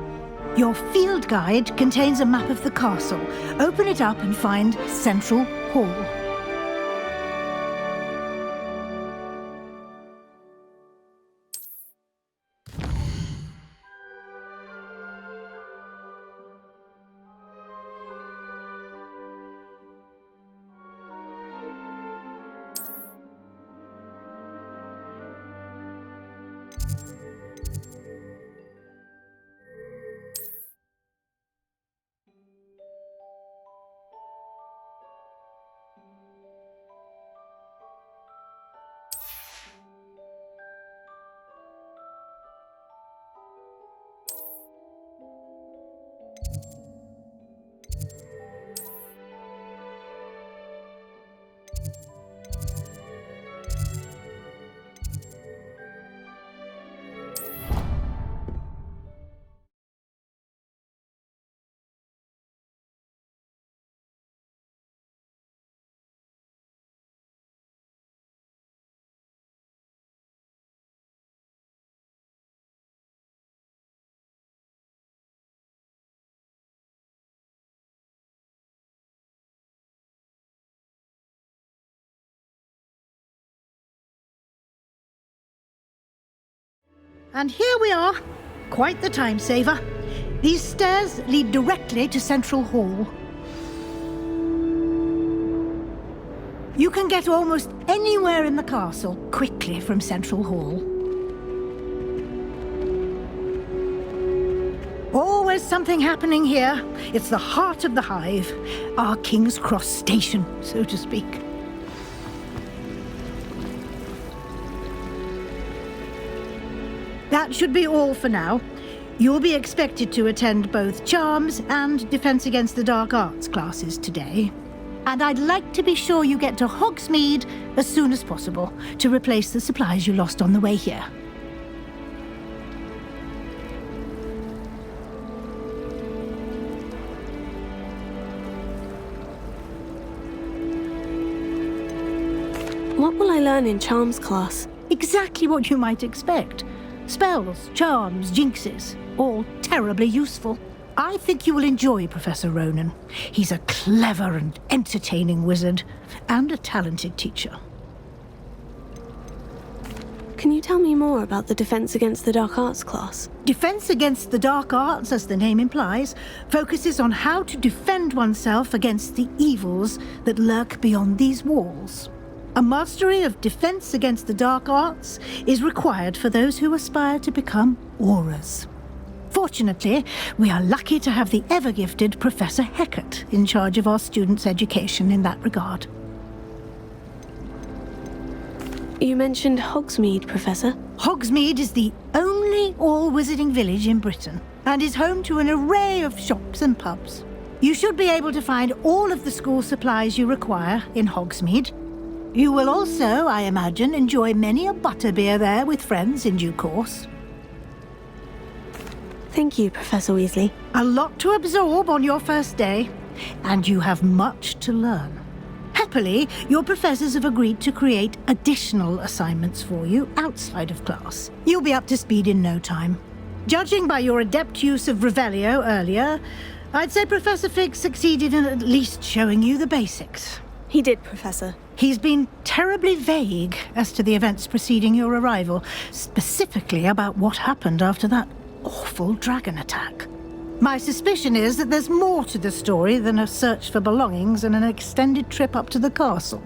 Speaker 11: Your field guide contains a map of the castle. Open it up and find Central Hall. And here we are. Quite the time saver. These stairs lead directly to Central Hall. You can get almost anywhere in the castle quickly from Central Hall. Always something happening here. It's the heart of the hive. Our King's Cross station, so to speak. That should be all for now. You'll be expected to attend both Charms and Defense Against the Dark Arts classes today. And I'd like to be sure you get to Hogsmeade as soon as possible to replace the supplies you lost on the way here.
Speaker 2: What will I learn in charms class?
Speaker 11: Exactly what you might expect. Spells, charms, jinxes, all terribly useful. I think you will enjoy Professor Ronan. He's a clever and entertaining wizard, and a talented teacher.
Speaker 2: Can you tell me more about the Defense Against the Dark Arts class?
Speaker 11: Defense Against the Dark Arts, as the name implies, focuses on how to defend oneself against the evils that lurk beyond these walls. A mastery of Defense Against the Dark Arts is required for those who aspire to become Aurors. Fortunately, we are lucky to have the ever-gifted Professor Hecat in charge of our students' education in that regard.
Speaker 2: You mentioned Hogsmeade, Professor.
Speaker 11: Hogsmeade is the only all-wizarding village in Britain, and is home to an array of shops and pubs. You should be able to find all of the school supplies you require in Hogsmeade. You will also, I imagine, enjoy many a butterbeer there with friends in due course.
Speaker 2: Thank you, Professor Weasley.
Speaker 11: A lot to absorb on your first day, and you have much to learn. Happily, your professors have agreed to create additional assignments for you outside of class. You'll be up to speed in no time. Judging by your adept use of Revelio earlier, I'd say Professor Fig succeeded in at least showing you the basics.
Speaker 2: He did, Professor.
Speaker 11: He's been terribly vague as to the events preceding your arrival, specifically about what happened after that awful dragon attack. My suspicion is that there's more to the story than a search for belongings and an extended trip up to the castle.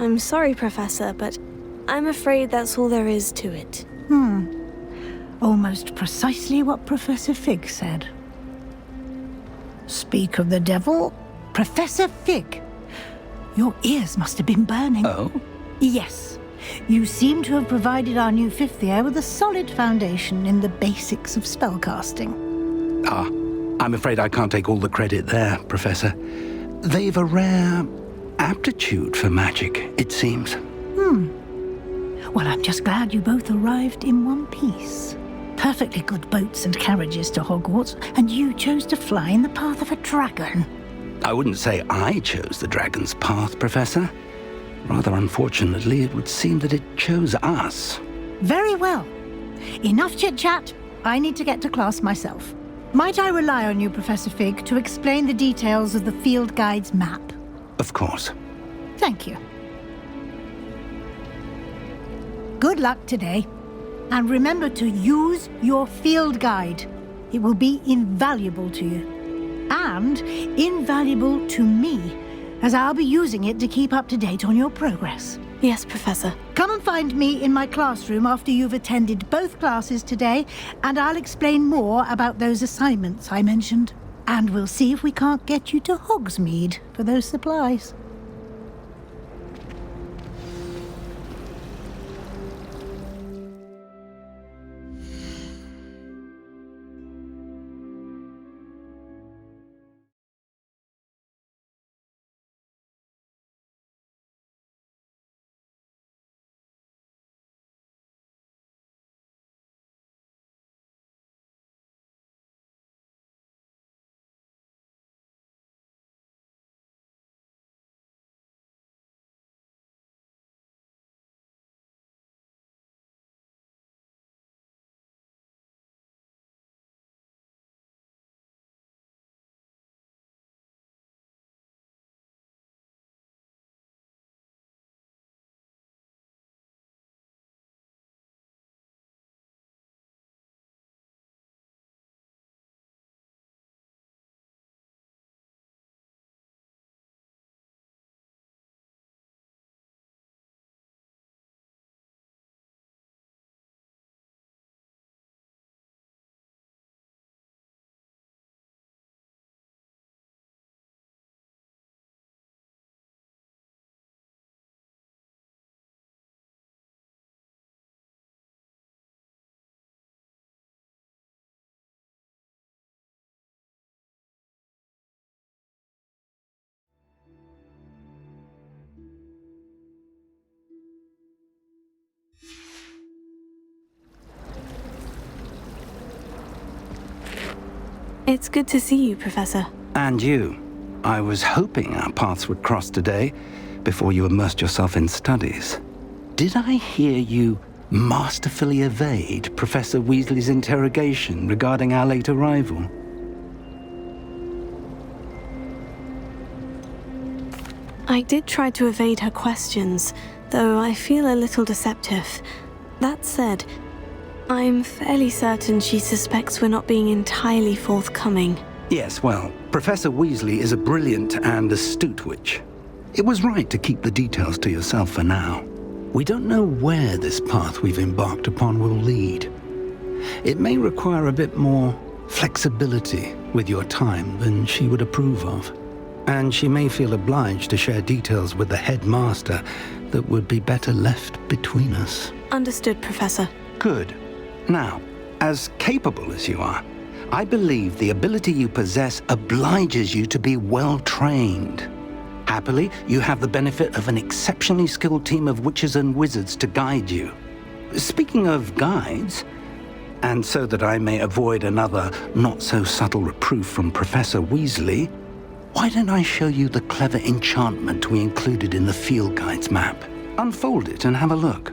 Speaker 2: I'm sorry, Professor, but I'm afraid that's all there is to it.
Speaker 11: Almost precisely what Professor Fig said. Speak of the devil, Professor Fig. Your ears must have been burning.
Speaker 3: Oh?
Speaker 11: Yes. You seem to have provided our new fifth year with a solid foundation in the basics of spellcasting.
Speaker 3: I'm afraid I can't take all the credit there, Professor. They've a rare aptitude for magic, it seems.
Speaker 11: Well, I'm just glad you both arrived in one piece. Perfectly good boats and carriages to Hogwarts, and you chose to fly in the path of a dragon.
Speaker 3: I wouldn't say I chose the dragon's path, Professor. Rather unfortunately, it would seem that it chose us.
Speaker 11: Very well. Enough chit-chat. I need to get to class myself. Might I rely on you, Professor Fig, to explain the details of the field guide's map?
Speaker 3: Of course.
Speaker 11: Thank you. Good luck today. And remember to use your field guide. It will be invaluable to you. And invaluable to me, as I'll be using it to keep up to date on your progress.
Speaker 2: Yes, Professor.
Speaker 11: Come and find me in my classroom after you've attended both classes today, and I'll explain more about those assignments I mentioned. And we'll see if we can't get you to Hogsmeade for those supplies.
Speaker 2: It's good to see you, Professor.
Speaker 3: And you. I was hoping our paths would cross today, before you immersed yourself in studies. Did I hear you masterfully evade Professor Weasley's interrogation regarding our late arrival?
Speaker 2: I did try to evade her questions, though I feel a little deceptive. That said, I'm fairly certain she suspects we're not being entirely forthcoming.
Speaker 3: Yes, well, Professor Weasley is a brilliant and astute witch. It was right to keep the details to yourself for now. We don't know where this path we've embarked upon will lead. It may require a bit more flexibility with your time than she would approve of. And she may feel obliged to share details with the headmaster that would be better left between us.
Speaker 2: Understood, Professor.
Speaker 3: Good. Now, as capable as you are, I believe the ability you possess obliges you to be well trained. Happily, you have the benefit of an exceptionally skilled team of witches and wizards to guide you. Speaking of guides, and so that I may avoid another not-so-subtle reproof from Professor Weasley, why don't I show you the clever enchantment we included in the field guide's map? Unfold it and have a look.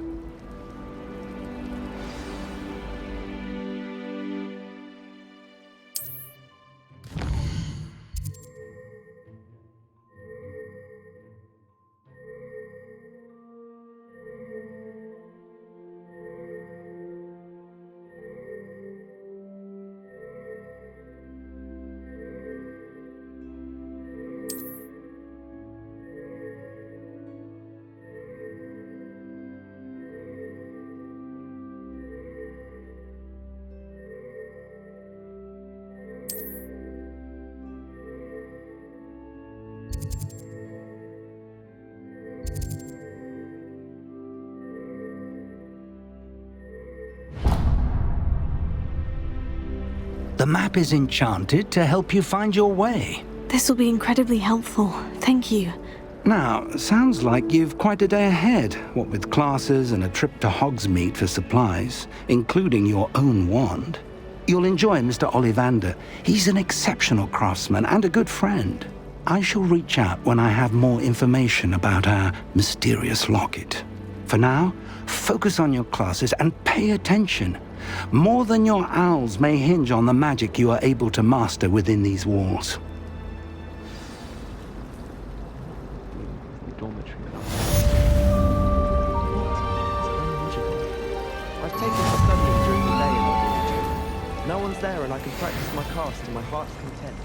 Speaker 3: The map is enchanted to help you find your way.
Speaker 2: This will be incredibly helpful. Thank you.
Speaker 3: Now, sounds like you've quite a day ahead, what with classes and a trip to Hogsmeade for supplies, including your own wand. You'll enjoy Mr. Ollivander. He's an exceptional craftsman and a good friend. I shall reach out when I have more information about our mysterious locket. For now, focus on your classes and pay attention. More than your owls may hinge on the magic you are able to master within these walls.
Speaker 18: I've taken to studying during the day in our dormitory. No one's there and I can practice my cast to my heart's content.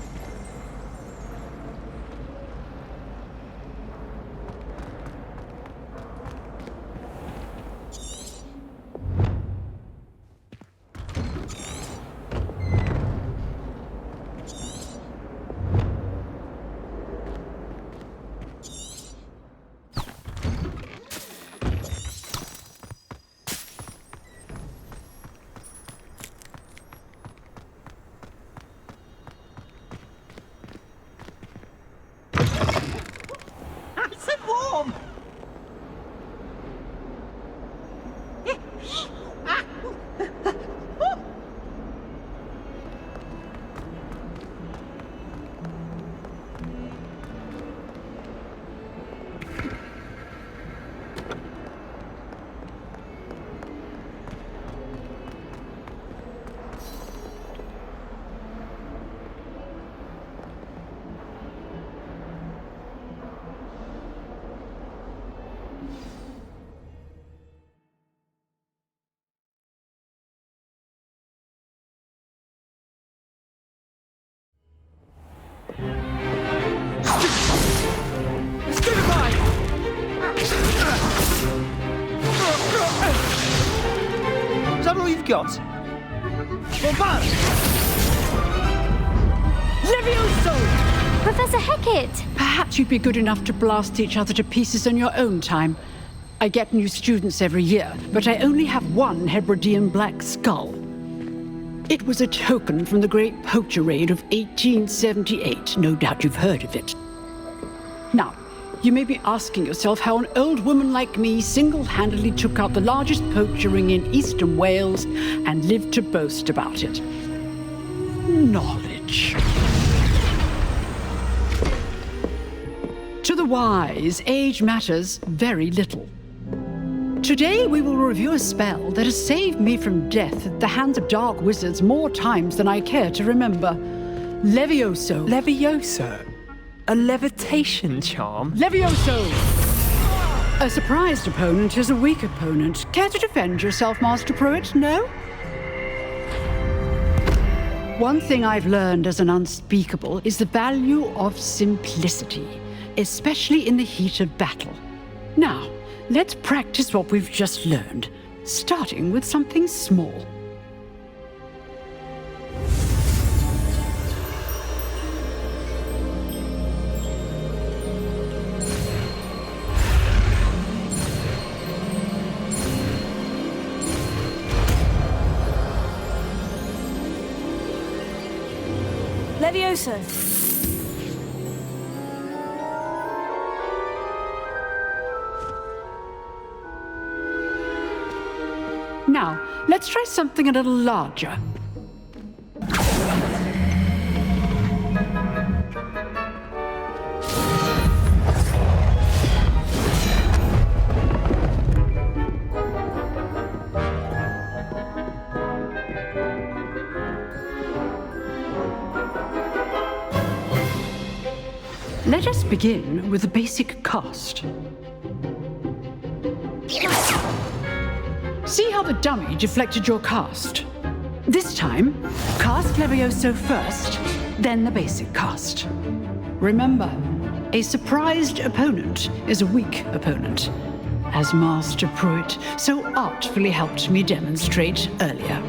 Speaker 1: Is that all you've got? Bombard!
Speaker 15: Levioso! Professor Hecat!
Speaker 19: Perhaps you'd be good enough to blast each other to pieces in your own time. I get new students every year, but I only have one Hebridean black skull. It was a token from the Great Poacher Raid of 1878. No doubt you've heard of it. Now, you may be asking yourself how an old woman like me single-handedly took out the largest poacher ring in eastern Wales and lived to boast about it. knowledge. To the wise, age matters very little. Today we will review a spell that has saved me from death at the hands of dark wizards more times than I care to remember. Levioso.
Speaker 20: Levioso? A levitation charm?
Speaker 19: Levioso! A surprised opponent is a weak opponent. Care to defend yourself, Master Pruitt? No? One thing I've learned as an unspeakable is the value of simplicity, especially in the heat of battle. Now, let's practice what we've just learned, starting with something small.
Speaker 7: Levioso.
Speaker 19: Now, let's try something a little larger. Let us begin with the basic cast. See how the dummy deflected your cast? This time, cast Levioso first, then the basic cast. Remember, a surprised opponent is a weak opponent, as Master Pruitt so artfully helped me demonstrate earlier.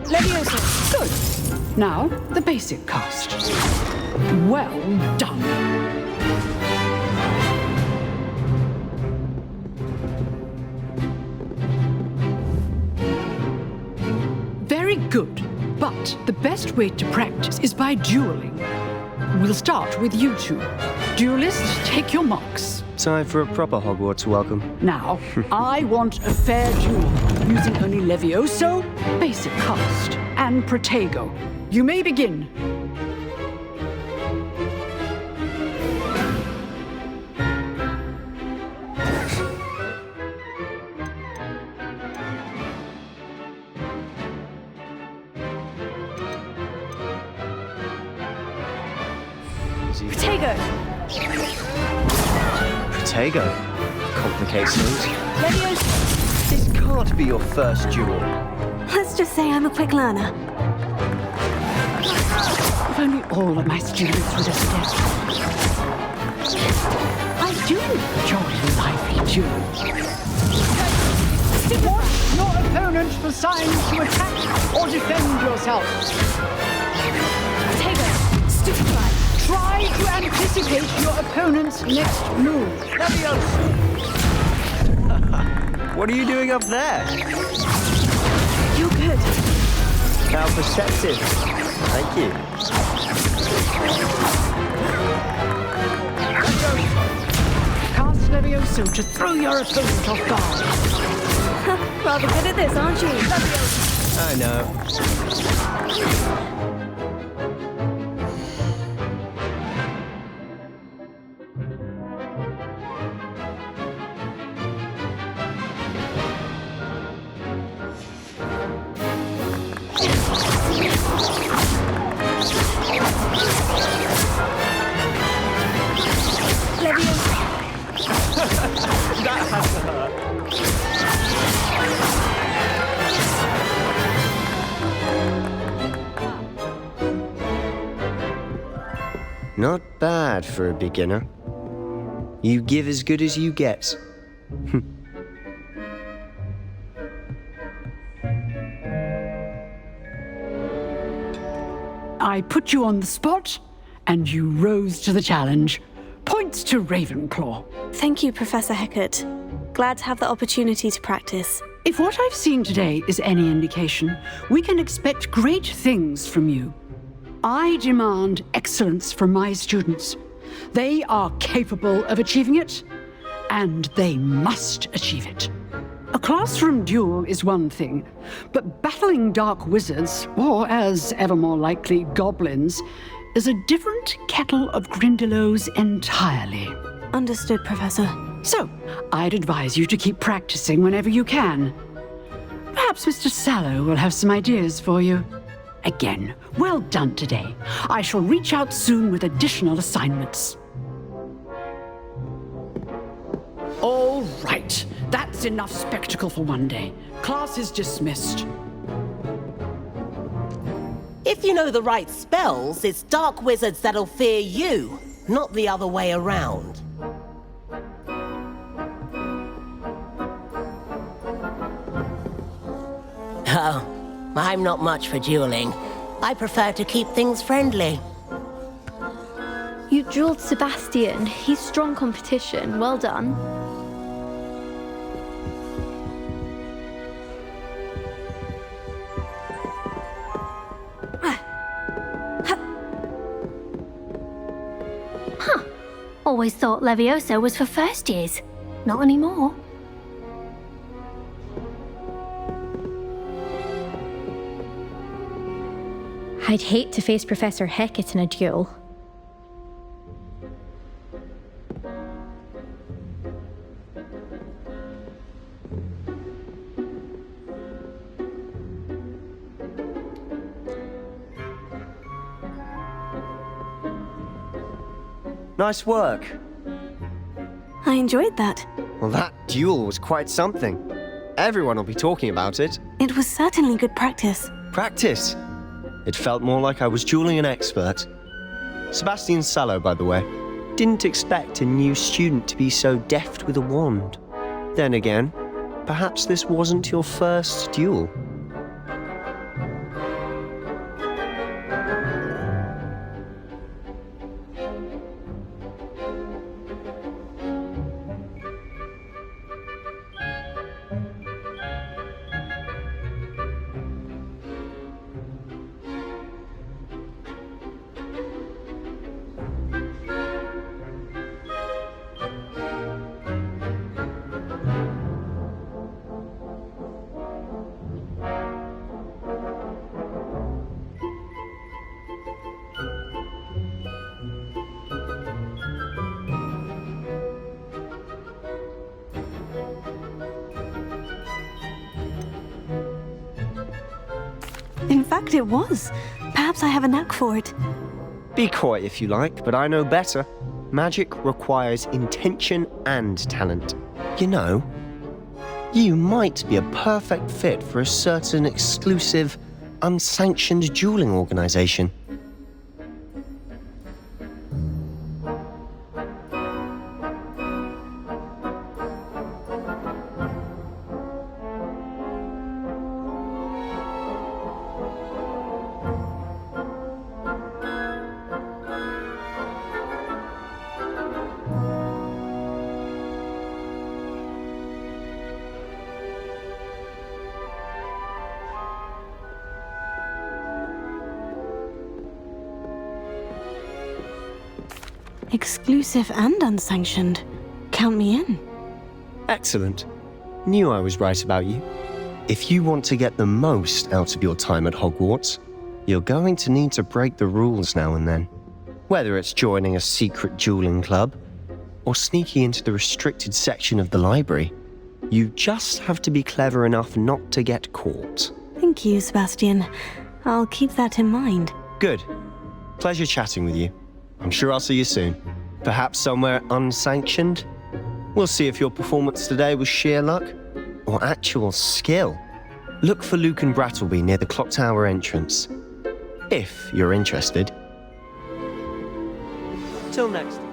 Speaker 19: Leviosa. Good. Now, the basic cast. Well done. Very good. But the best way to practice is by dueling. We'll start with you two. Duelists, take your marks.
Speaker 20: Time for a proper Hogwarts welcome.
Speaker 19: Now, I want a fair duel, using only Levioso, basic cast, and Protego. You may begin.
Speaker 6: Protego!
Speaker 20: Protego? Complicates things.
Speaker 6: Leviosa!
Speaker 20: This can't be your first duel.
Speaker 2: Let's just say I'm a quick learner.
Speaker 19: If only all of my students would have stepped. I do enjoy lively duels. Watch your opponent for signs to attack or defend yourself.
Speaker 6: Protego! Stupefy!
Speaker 19: Try to anticipate your opponent's next move.
Speaker 20: What are you doing up there?
Speaker 2: You're good.
Speaker 20: How perceptive. Thank you.
Speaker 19: Cast Levioso to throw your opponent off guard.
Speaker 2: Rather good at this, aren't you?
Speaker 20: I know.
Speaker 19: That has to hurt.
Speaker 20: Not bad for a beginner. You give as good as you get.
Speaker 19: I put you on the spot, and you rose to the challenge. Points to Ravenclaw.
Speaker 2: Thank you, Professor Hecat. Glad to have the opportunity to practice.
Speaker 19: If what I've seen today is any indication, we can expect great things from you. I demand excellence from my students. They are capable of achieving it, and they must achieve it. A classroom duel is one thing, but battling dark wizards, or as ever more likely, goblins, is a different kettle of Grindylows entirely.
Speaker 2: Understood, Professor.
Speaker 19: So, I'd advise you to keep practicing whenever you can. Perhaps Mr. Sallow will have some ideas for you. Again, well done today. I shall reach out soon with additional assignments. All right. That's enough spectacle for one day. Class is dismissed.
Speaker 14: If you know the right spells, it's dark wizards that'll fear you. not the other way around. Oh, I'm not much for dueling. I prefer to keep things friendly.
Speaker 15: You dueled Sebastian. He's strong competition. Well done. Huh. Always thought Levioso was for first years. Not anymore.
Speaker 21: I'd hate to face Professor Hecat in a duel.
Speaker 20: Nice work.
Speaker 2: I enjoyed that.
Speaker 20: Well, that duel was quite something. Everyone will be talking about it.
Speaker 2: It was certainly good practice.
Speaker 20: Practice? It felt more like I was dueling an expert. Sebastian Sallow, by the way. Didn't expect a new student to be so deft with a wand. Then again, perhaps this wasn't your first duel.
Speaker 2: In fact, it was. Perhaps I have a knack for it.
Speaker 20: Be coy if you like, but I know better. Magic requires intention and talent. You know, you might be a perfect fit for a certain exclusive, unsanctioned dueling organization.
Speaker 2: Exclusive and unsanctioned. Count me in.
Speaker 20: Excellent. Knew I was right about you. If you want to get the most out of your time at Hogwarts, you're going to need to break the rules now and then. Whether it's joining a secret dueling club, or sneaking into the restricted section of the library, you just have to be clever enough not to get caught.
Speaker 2: Thank you, Sebastian. I'll keep that in mind.
Speaker 20: Good. Pleasure chatting with you. I'm sure I'll see you soon. Perhaps somewhere unsanctioned? We'll see if your performance today was sheer luck or actual skill. Look for Luke and Brattleby near the clock tower entrance. If you're interested. Till next time.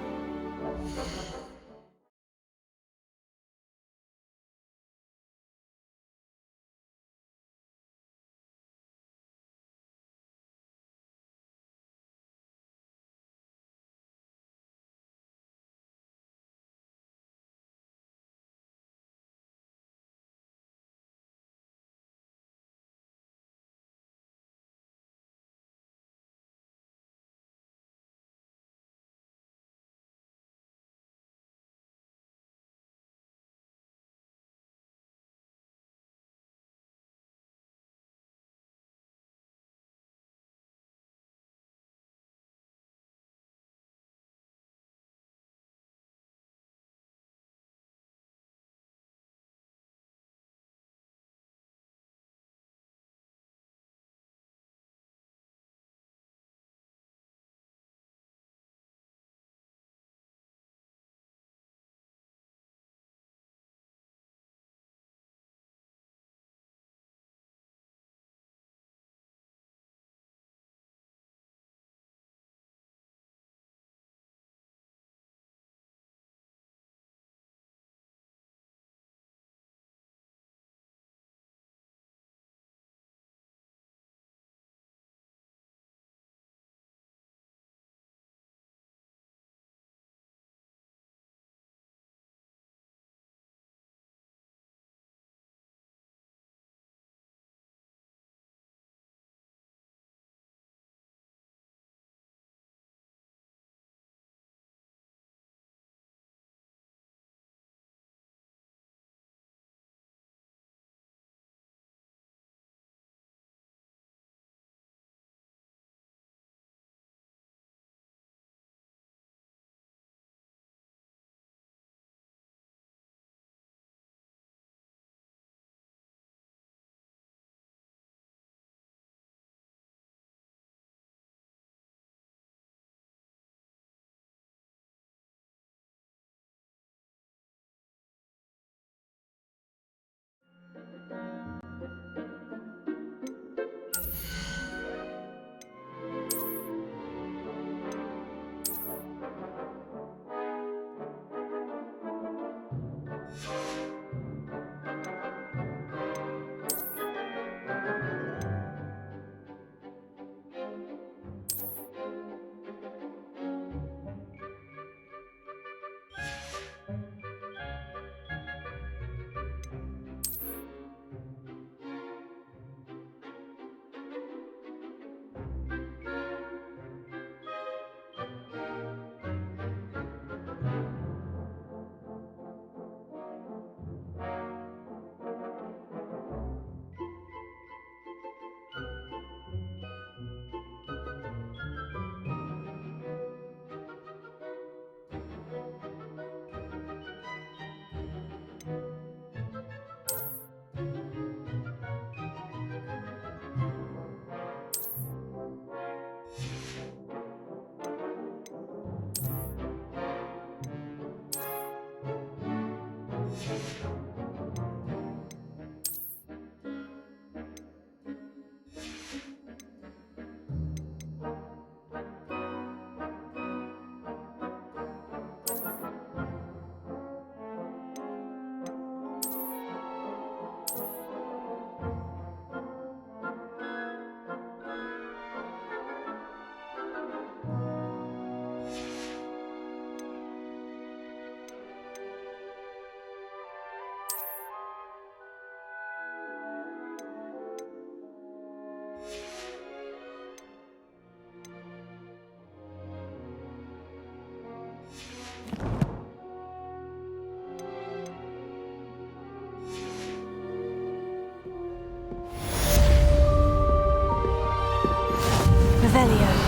Speaker 6: Revelio.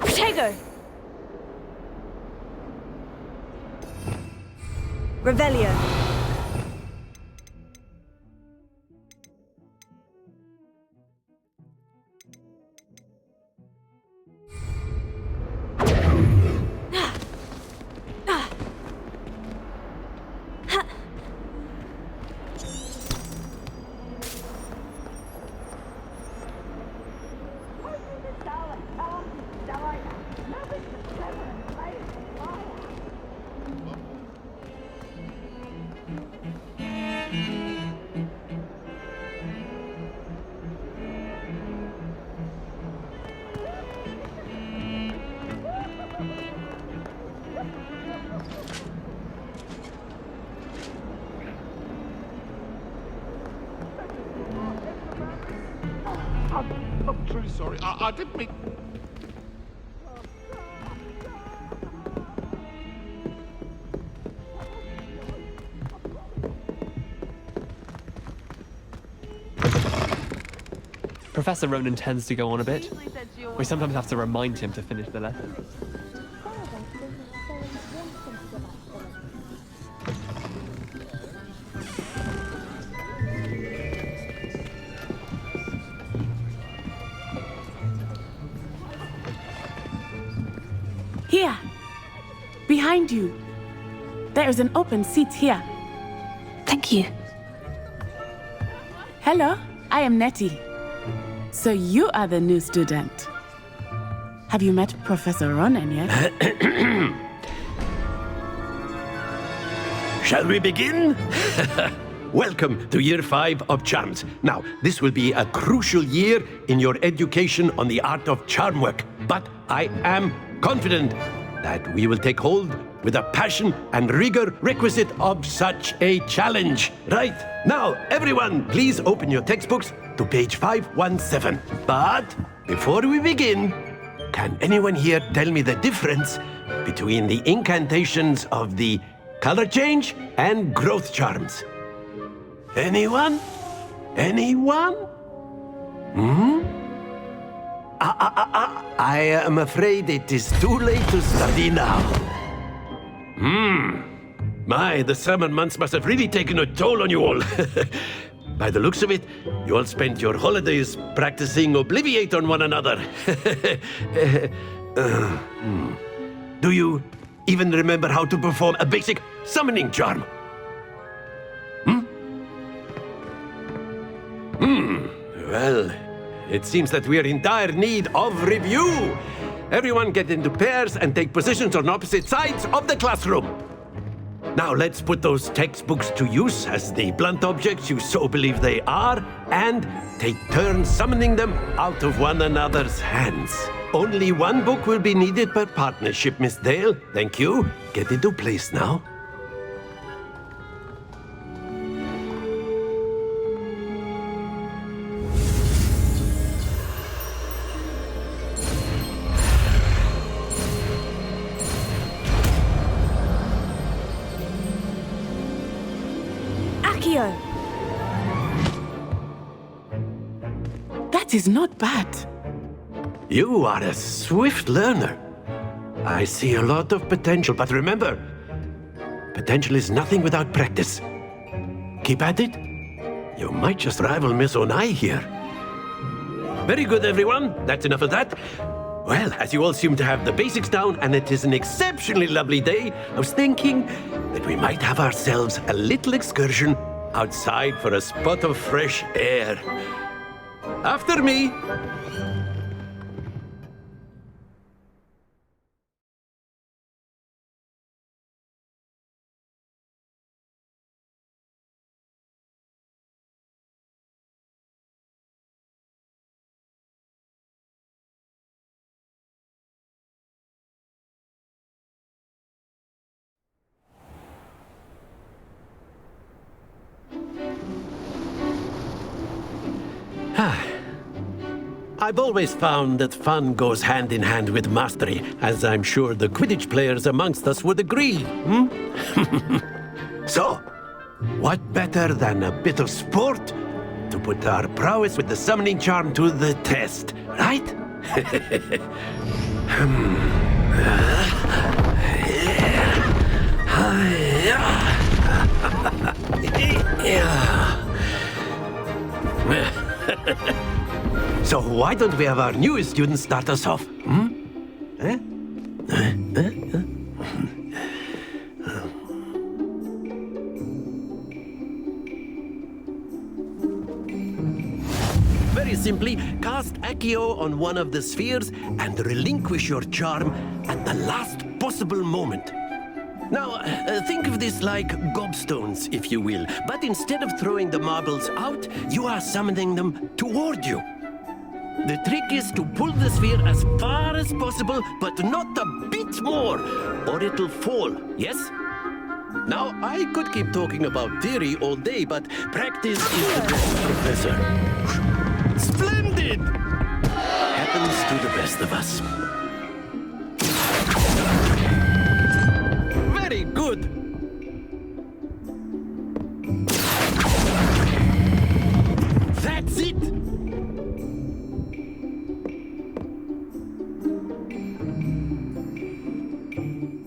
Speaker 6: Protego! Revelio.
Speaker 9: I'm truly sorry. I didn't mean...
Speaker 22: Professor Ronan tends to go on a bit. We sometimes have to remind him to finish the lesson.
Speaker 23: Here! Behind you! There is an open seat here.
Speaker 2: Thank you.
Speaker 23: Hello, I am Nettie. So you are the new student. Have you met Professor Ronan yet?
Speaker 24: Shall we begin? Welcome to Year 5 of Charms. Now, this will be a crucial year in your education on the art of charm work, but I am confident that we will take hold with the passion and rigor requisite of such a challenge. Right, now, everyone, please open your textbooks to page 517. But before we begin, can anyone here tell me the difference between the incantations of the color change and growth charms? Anyone? Anyone? I am afraid it is too late to study now. My, the summer months must have really taken a toll on you all. By the looks of it, you all spent your holidays practicing Obliviate on one another. Do you even remember how to perform a basic summoning charm? Well, it seems that we are in dire need of review. Everyone get into pairs and take positions on opposite sides of the classroom. Now let's put those textbooks to use as the blunt objects you so believe they are, and take turns summoning them out of one another's hands. Only one book will be needed per partnership, Miss Dale. Thank you. Get into place now.
Speaker 23: Accio! That is not bad.
Speaker 24: You are a swift learner. I see a lot of potential, but remember, potential is nothing without practice. Keep at it. You might just rival Miss Onai here. Very good, everyone. That's enough of that. Well, as you all seem to have the basics down, and it is an exceptionally lovely day, I was thinking that we might have ourselves a little excursion outside for a spot of fresh air. After me. I've always found that fun goes hand in hand with mastery, as I'm sure the Quidditch players amongst us would agree. So, what better than a bit of sport to put our prowess with the summoning charm to the test, right? So why don't we have our newest student start us off? Very simply, cast Accio on one of the spheres and relinquish your charm at the last possible moment. Now, think of this like gobstones, if you will, but instead of throwing the marbles out, you are summoning them toward you. The trick is to pull the sphere as far as possible, but not a bit more, or it'll fall, yes? Now, I could keep talking about theory all day, but practice is the best professor. Splendid! Happens to the best of us. Very good! That's it!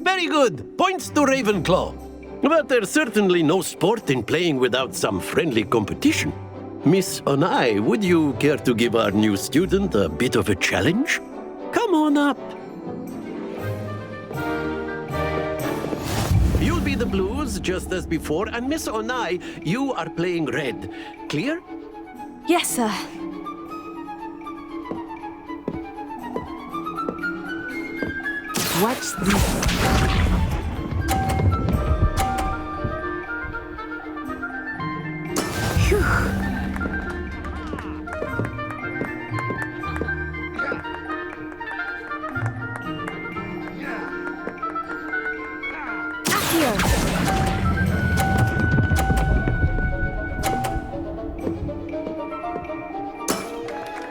Speaker 24: Very good! Points to Ravenclaw. But there's certainly no sport in playing without some friendly competition. Miss Onai, would you care to give our new student a bit of a challenge? Come on up. You'll be the blues, just as before, and Miss Onai, you are playing red. Clear?
Speaker 6: Yes, sir.
Speaker 23: Watch this.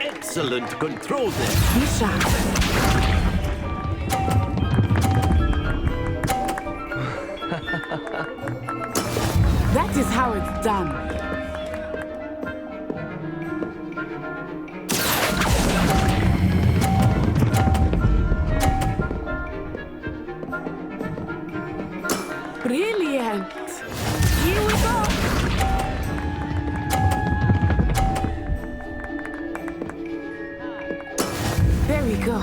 Speaker 24: Excellent control there.
Speaker 23: Be sharp. That is how it's done. Brilliant. Here we go. There we go.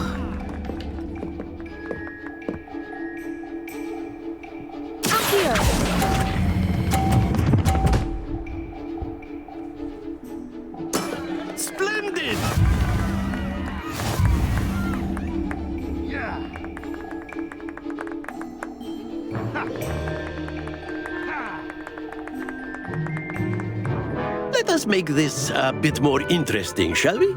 Speaker 6: Accio!
Speaker 24: Splendid! Let us make this a bit more interesting, shall we?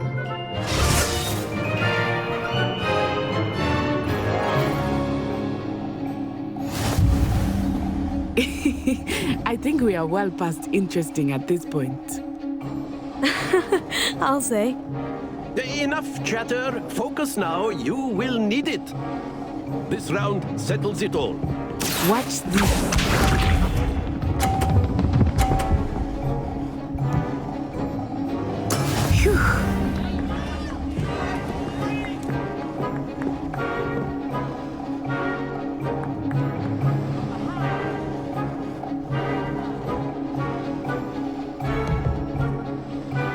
Speaker 23: I think we are well past interesting at this point.
Speaker 6: I'll say.
Speaker 24: Enough chatter. Focus now. You will need it. This round settles it all.
Speaker 23: Watch this.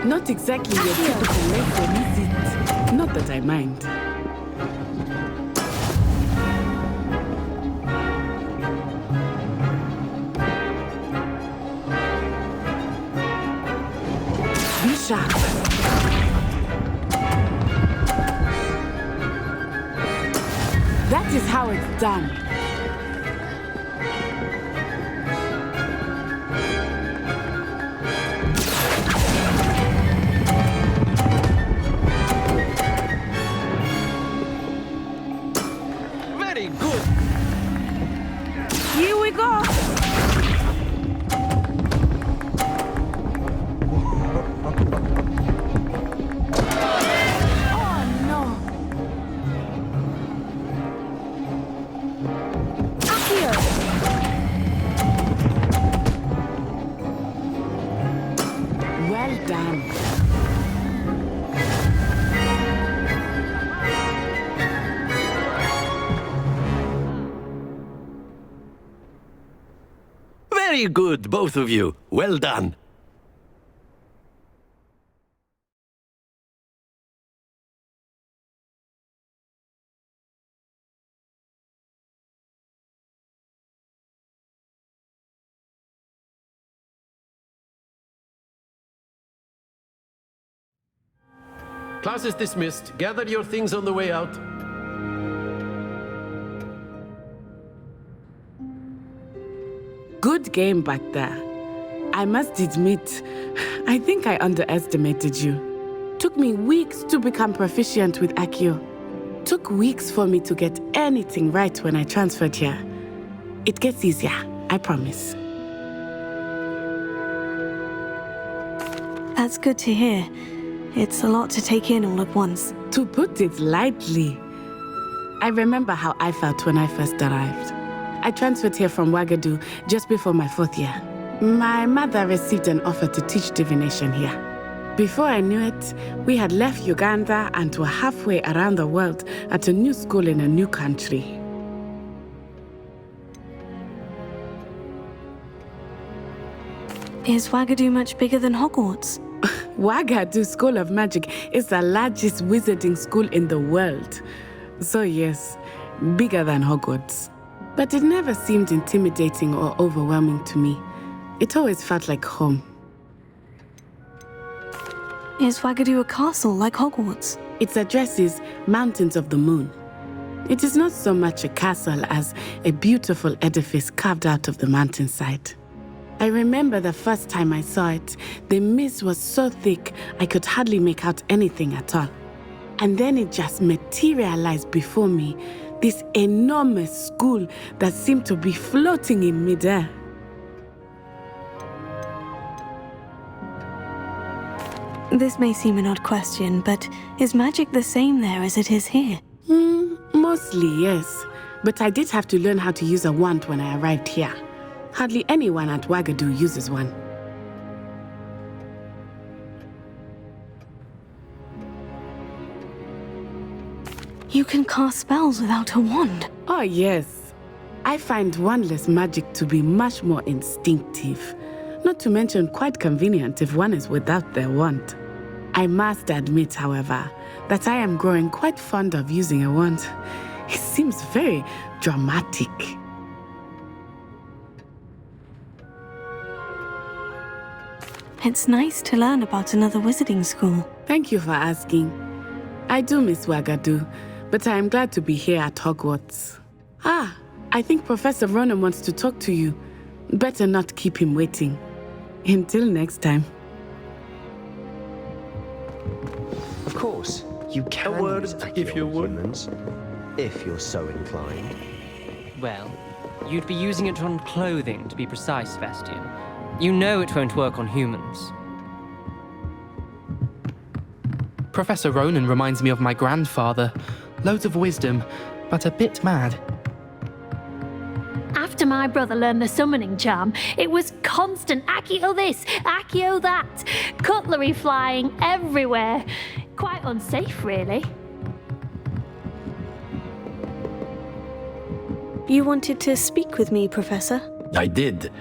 Speaker 23: Not exactly your typical lesson, is it? Not that I mind. Be sharp. That is how it's done.
Speaker 24: Very good.
Speaker 6: Here we go.
Speaker 24: Very good, both of you. Well done. Class is dismissed. Gather your things on the way out.
Speaker 23: Good game back there. I must admit, I think I underestimated you. Took me weeks to become proficient with Accio. Took weeks for me to get anything right when I transferred here. It gets easier, I promise.
Speaker 2: That's good to hear. It's a lot to take in all at once.
Speaker 23: To put it lightly, I remember how I felt when I first arrived. I transferred here from Wagadu just before my 4th year. My mother received an offer to teach divination here. Before I knew it, we had left Uganda and were halfway around the world at a new school in a new country.
Speaker 2: Is Wagadu much bigger than Hogwarts?
Speaker 23: Wagadu School of Magic is the largest wizarding school in the world. So yes, bigger than Hogwarts. But it never seemed intimidating or overwhelming to me. It always felt like home.
Speaker 2: Is Wagadu a castle like Hogwarts?
Speaker 23: Its address is Mountains of the Moon. It is not so much a castle as a beautiful edifice carved out of the mountainside. I remember the first time I saw it, the mist was so thick I could hardly make out anything at all. And then it just materialized before me, this enormous school that seemed to be floating in midair.
Speaker 2: This may seem an odd question, but is magic the same there as it is here?
Speaker 23: Mostly, yes. But I did have to learn how to use a wand when I arrived here. Hardly anyone at Wagadu uses one.
Speaker 2: You can cast spells without a wand?
Speaker 23: Oh, yes. I find wandless magic to be much more instinctive. Not to mention quite convenient if one is without their wand. I must admit, however, that I am growing quite fond of using a wand. It seems very dramatic.
Speaker 2: It's nice to learn about another wizarding school.
Speaker 23: Thank you for asking. I do miss Wagadu, but I am glad to be here at Hogwarts. I think Professor Ronan wants to talk to you. Better not keep him waiting. Until next time.
Speaker 20: Of course, you can use Accio on humans, if you're so inclined.
Speaker 4: Well, you'd be using it on clothing, to be precise, Vestian. You know it won't work on humans.
Speaker 18: Professor Ronan reminds me of my grandfather. Loads of wisdom, but a bit mad.
Speaker 15: After my brother learned the summoning charm, it was constant Accio this, Accio that. Cutlery flying everywhere. Quite unsafe, really.
Speaker 2: You wanted to speak with me, Professor?
Speaker 24: I did.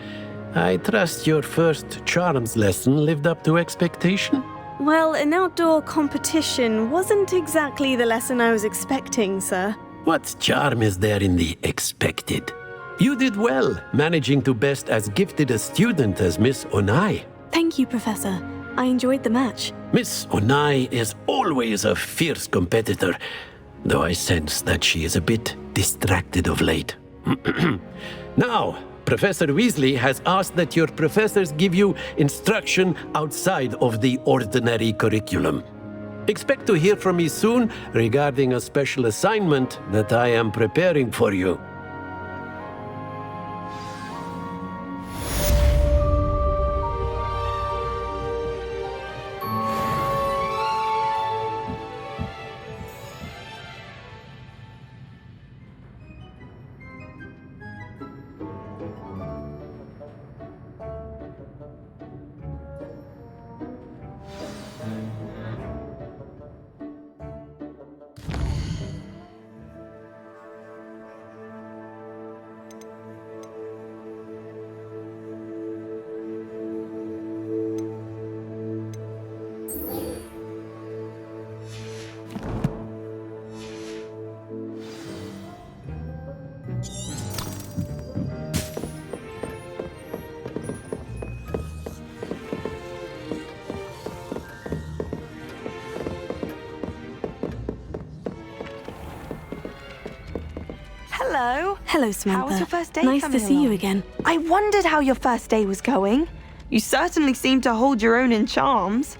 Speaker 24: I trust your first charms lesson lived up to expectation?
Speaker 6: Well, an outdoor competition wasn't exactly the lesson I was expecting, sir.
Speaker 24: What charm is there in the expected? You did well, managing to best as gifted a student as Miss Onai.
Speaker 2: Thank you, Professor. I enjoyed the match.
Speaker 24: Miss Onai is always a fierce competitor, though I sense that she is a bit distracted of late. Now, Professor Weasley has asked that your professors give you instruction outside of the ordinary curriculum. Expect to hear from me soon regarding a special assignment that I am preparing for you.
Speaker 2: Hello, Samantha.
Speaker 16: How was your first day
Speaker 2: Nice
Speaker 16: coming
Speaker 2: to see you
Speaker 16: along?
Speaker 2: again.
Speaker 16: I wondered how your first day was going. You certainly seem to hold your own in charms.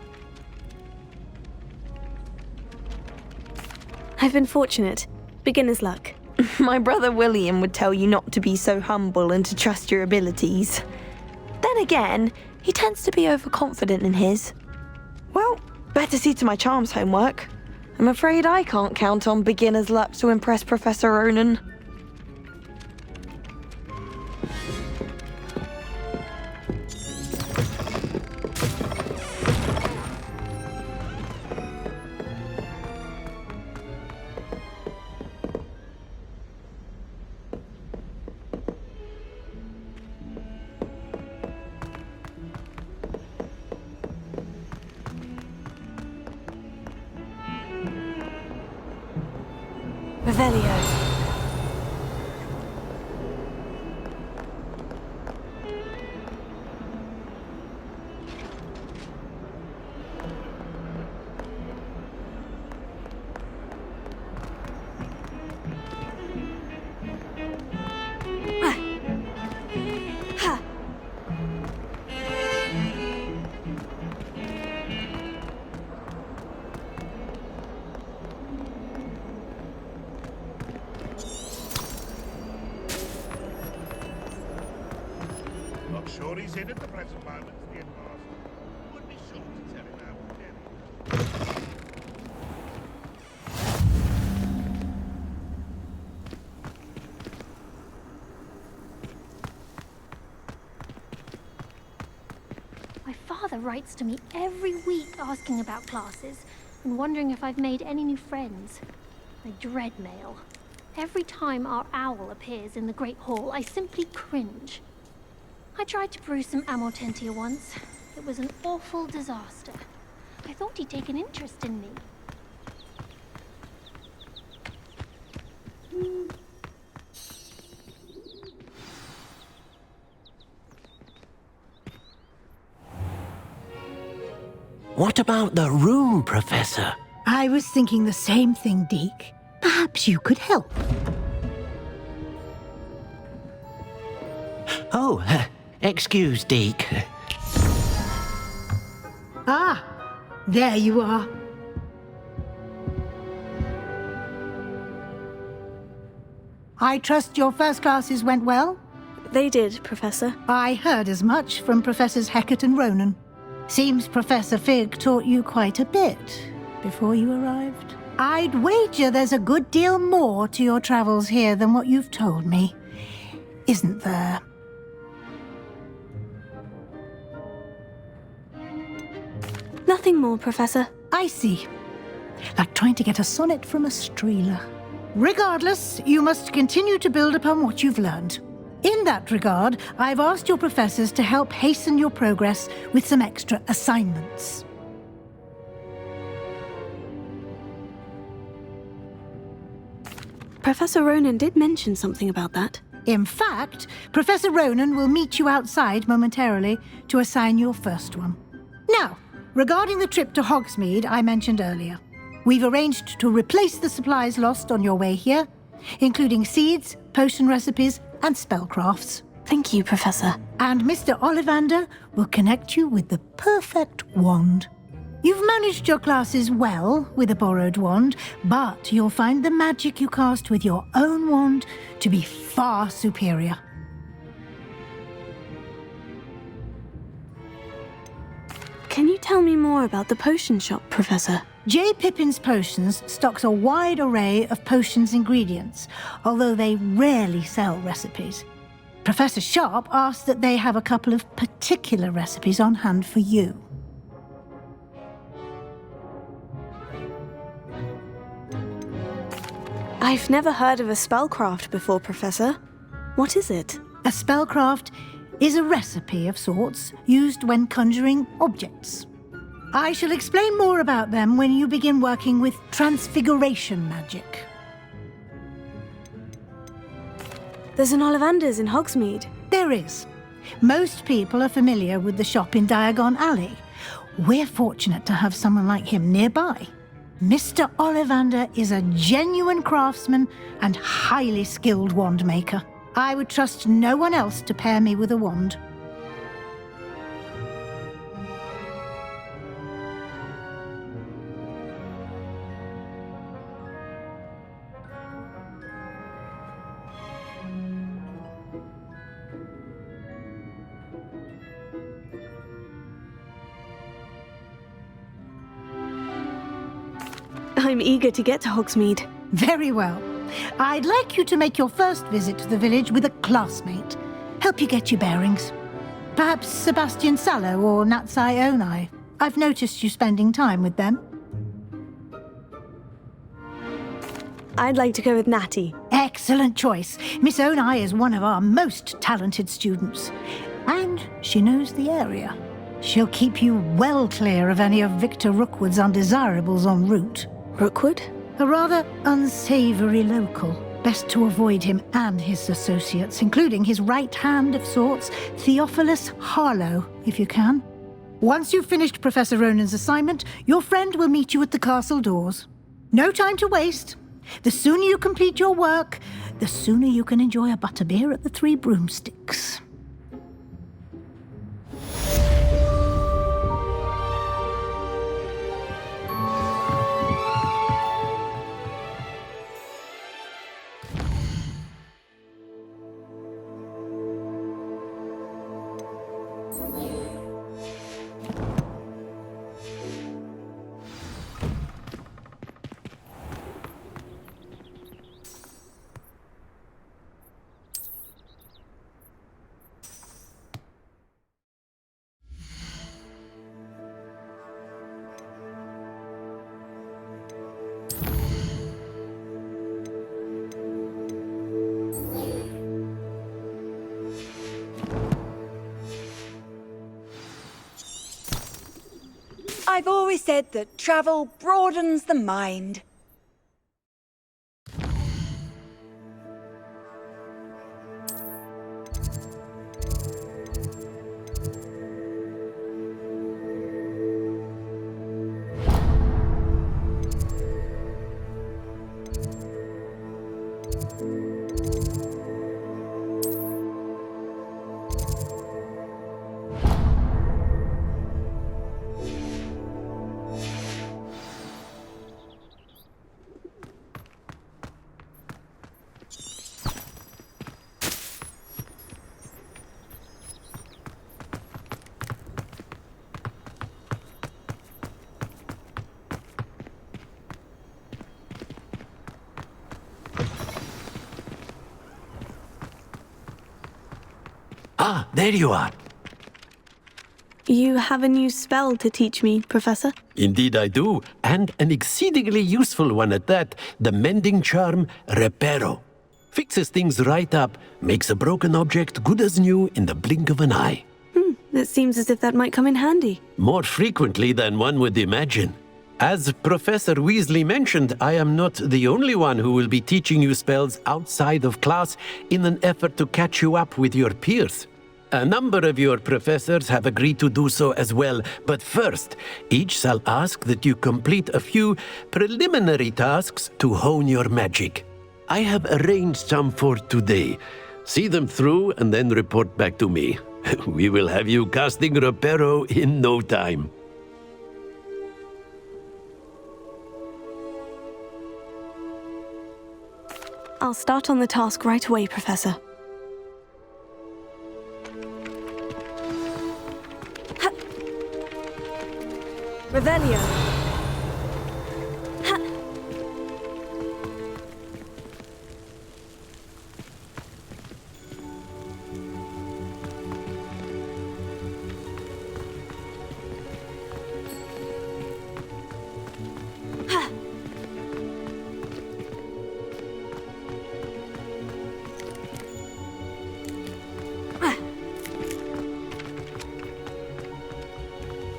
Speaker 2: I've been fortunate. Beginner's luck.
Speaker 16: My brother William would tell you not to be so humble and to trust your abilities. Then again, he tends to be overconfident in his. Well, better see to my charms homework. I'm afraid I can't count on beginner's luck to impress Professor Ronan.
Speaker 2: Revelio.
Speaker 9: Not sure he's in at the present moment, the headmaster. Would be sure to tell him how to.
Speaker 15: My father writes to me every week asking about classes and wondering if I've made any new friends. I dread mail. Every time our owl appears in the Great Hall, I simply cringe. I tried to brew some Amortentia once. It was an awful disaster. I thought he'd take an interest in me.
Speaker 24: What about the room, Professor?
Speaker 11: I was thinking the same thing, Deke. Perhaps you could help.
Speaker 24: Oh, excuse, Deke.
Speaker 11: Ah, there you are. I trust your first classes went well?
Speaker 2: They did, Professor.
Speaker 11: I heard as much from Professors Hecat and Ronan. Seems Professor Fig taught you quite a bit before you arrived. I'd wager there's a good deal more to your travels here than what you've told me, isn't there?
Speaker 2: Nothing more, Professor.
Speaker 11: I see. Like trying to get a sonnet from a streeler. Regardless, you must continue to build upon what you've learned. In that regard, I've asked your professors to help hasten your progress with some extra assignments.
Speaker 2: Professor Ronan did mention something about that.
Speaker 11: In fact, Professor Ronan will meet you outside momentarily to assign your first one. Now, regarding the trip to Hogsmeade I mentioned earlier, we've arranged to replace the supplies lost on your way here, including seeds, potion recipes, and spellcrafts.
Speaker 2: Thank you, Professor.
Speaker 11: And Mr. Ollivander will connect you with the perfect wand. You've managed your classes well with a borrowed wand, but you'll find the magic you cast with your own wand to be far superior.
Speaker 2: Can you tell me more about the potion shop, Professor?
Speaker 11: J. Pippin's Potions stocks a wide array of potions ingredients, although they rarely sell recipes. Professor Sharp asked that they have a couple of particular recipes on hand for you.
Speaker 2: I've never heard of a spellcraft before, Professor. What is it?
Speaker 11: A spellcraft is a recipe of sorts used when conjuring objects. I shall explain more about them when you begin working with transfiguration magic.
Speaker 2: There's an Ollivander's in Hogsmeade.
Speaker 11: There is. Most people are familiar with the shop in Diagon Alley. We're fortunate to have someone like him nearby. Mr. Ollivander is a genuine craftsman and highly skilled wand maker. I would trust no one else to pair me with a wand.
Speaker 2: I'm eager to get to Hogsmeade.
Speaker 11: Very well. I'd like you to make your first visit to the village with a classmate. Help you get your bearings. Perhaps Sebastian Sallow or Natsai Onai. I've noticed you spending time with them.
Speaker 2: I'd like to go with Natty.
Speaker 11: Excellent choice. Miss Onai is one of our most talented students. And she knows the area. She'll keep you well clear of any of Victor Rookwood's undesirables en route.
Speaker 2: Rookwood?
Speaker 11: A rather unsavory local. Best to avoid him and his associates, including his right hand of sorts, Theophilus Harlow, if you can. Once you've finished Professor Ronan's assignment, your friend will meet you at the castle doors. No time to waste. The sooner you complete your work, the sooner you can enjoy a butterbeer at the Three Broomsticks.
Speaker 5: I've always said that travel broadens the mind.
Speaker 24: Ah, there you are.
Speaker 2: You have a new spell to teach me, Professor?
Speaker 24: Indeed I do, and an exceedingly useful one at that. The mending charm, Reparo. Fixes things right up, makes a broken object good as new in the blink of an eye.
Speaker 2: It seems as if that might come in handy.
Speaker 24: More frequently than one would imagine. As Professor Weasley mentioned, I am not the only one who will be teaching you spells outside of class in an effort to catch you up with your peers. A number of your professors have agreed to do so as well, but first, each shall ask that you complete a few preliminary tasks to hone your magic. I have arranged some for today. See them through and then report back to me. We will have you casting Reparo in no time.
Speaker 2: I'll start on the task right away, Professor. Revelio.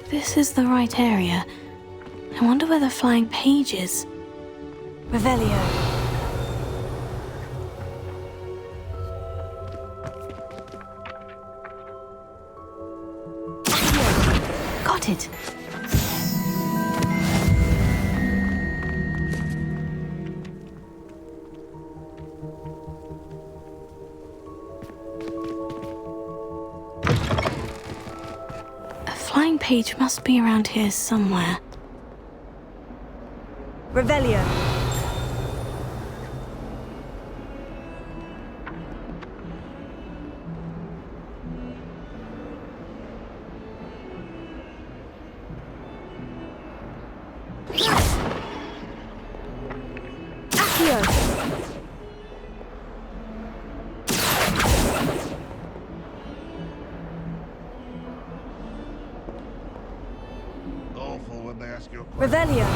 Speaker 2: This is the right area. I wonder where the flying page is. Revelio. Got it. flying page must be around here somewhere.
Speaker 7: Revelio.
Speaker 9: Awful when they ask you a question.
Speaker 7: Revelio.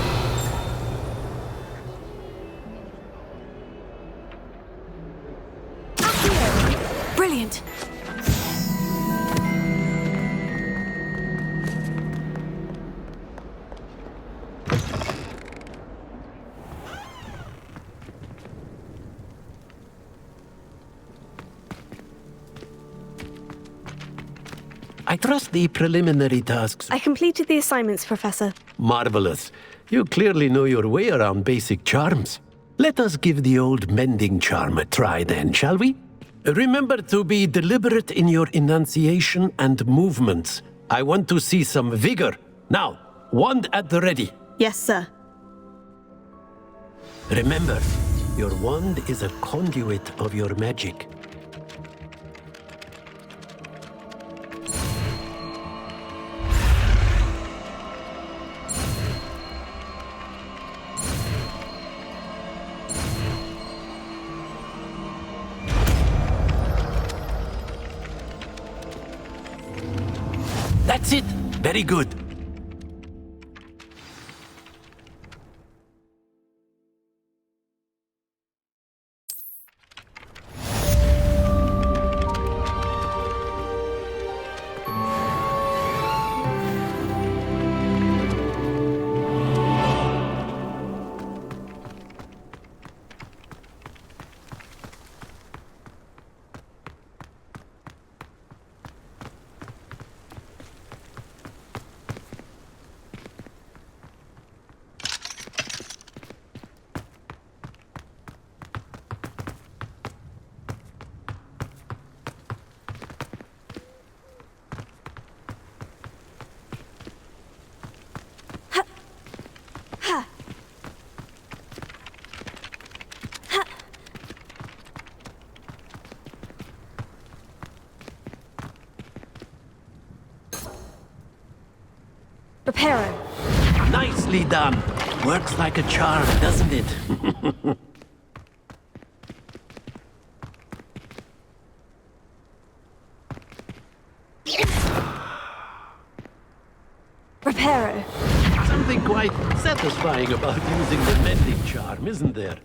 Speaker 2: Brilliant!
Speaker 24: I trust the preliminary tasks.
Speaker 2: I completed the assignments, Professor.
Speaker 24: Marvelous. You clearly know your way around basic charms. Let us give the old mending charm a try then, shall we? Remember to be deliberate in your enunciation and movements. I want to see some vigor. Now, wand at the ready.
Speaker 16: Yes, sir.
Speaker 24: Remember, your wand is a conduit of your magic. That's it. Very good.
Speaker 7: Reparo.
Speaker 24: Nicely done. Works like a charm, doesn't it?
Speaker 7: Reparo.
Speaker 24: Something quite satisfying about using the mending charm, isn't there?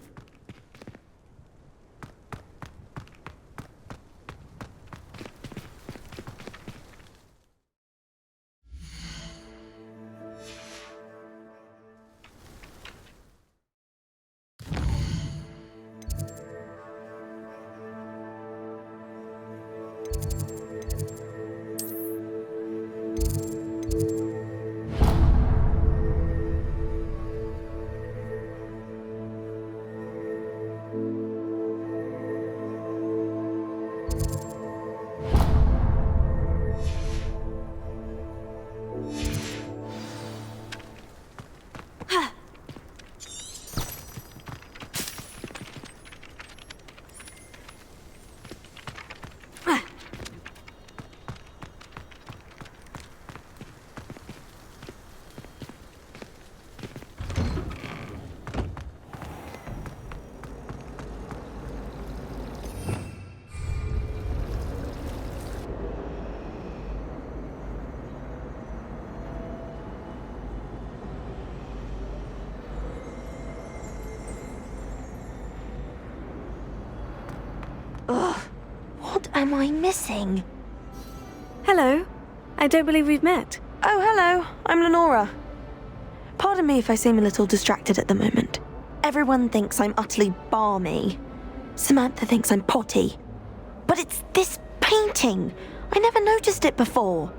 Speaker 16: Ugh, what am I missing?
Speaker 2: Hello. I don't believe we've met.
Speaker 16: Oh, hello. I'm Lenora. Pardon me if I seem a little distracted at the moment. Everyone thinks I'm utterly balmy. Samantha thinks I'm potty. But it's this painting. I never noticed it before.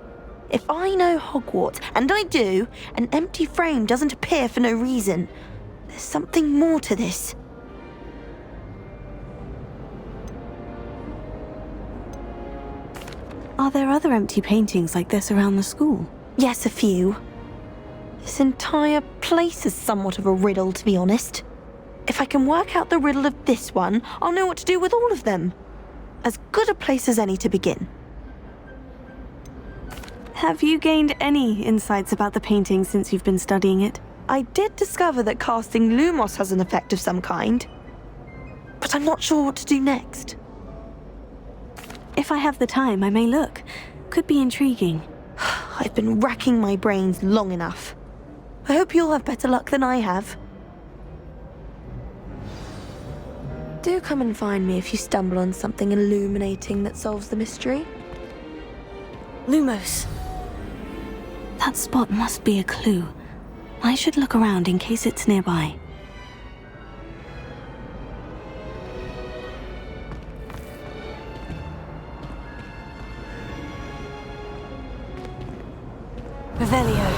Speaker 16: If I know Hogwarts, and I do, an empty frame doesn't appear for no reason. There's something more to this.
Speaker 2: Are there other empty paintings like this around the school?
Speaker 16: Yes, a few. This entire place is somewhat of a riddle, to be honest. If I can work out the riddle of this one, I'll know what to do with all of them. As good a place as any to begin.
Speaker 2: Have you gained any insights about the painting since you've been studying it?
Speaker 16: I did discover that casting Lumos has an effect of some kind, but I'm not sure what to do next.
Speaker 2: If I have the time, I may look. Could be intriguing.
Speaker 16: I've been racking my brains long enough. I hope you'll have better luck than I have. Do come and find me if you stumble on something illuminating that solves the mystery.
Speaker 2: Lumos. That spot must be a clue. I should look around in case it's nearby. Revelio.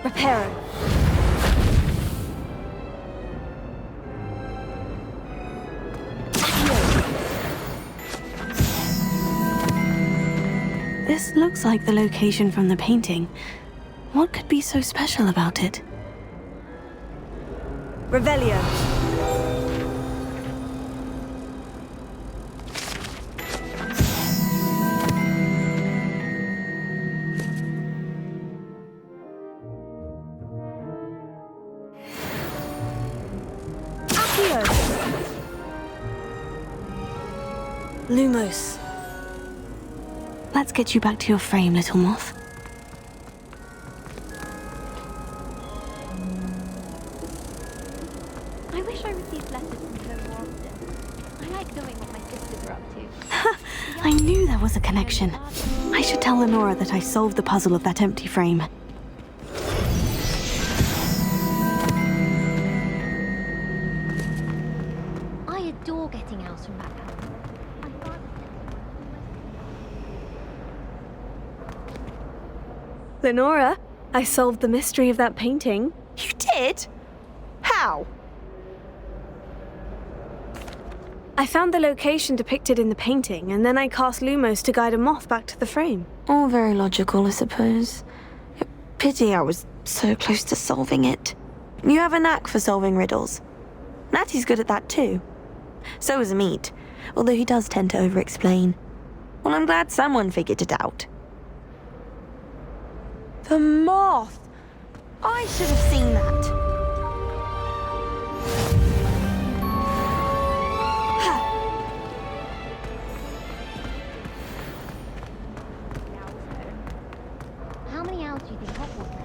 Speaker 7: Reparo.
Speaker 2: This looks like the location from the painting. What could be so special about it?
Speaker 7: Revelio.
Speaker 2: Lumos. Let's get you back to your frame, little moth.
Speaker 15: I wish I received letters from her more often. I like knowing what my sisters are up to.
Speaker 2: I knew there was a connection. I should tell Lenora that I solved the puzzle of that empty frame.
Speaker 15: I adore getting out from back home.
Speaker 2: Lenora, I solved the mystery of that painting.
Speaker 16: You did? How?
Speaker 2: I found the location depicted in the painting, and then I cast Lumos to guide a moth back to the frame.
Speaker 16: All very logical, I suppose. Pity I was so close to solving it. You have a knack for solving riddles. Natty's good at that too. So is Amit, although he does tend to over-explain. Well, I'm glad someone figured it out. The moth! I should have seen that.
Speaker 15: How many owls do you think Hogwarts has?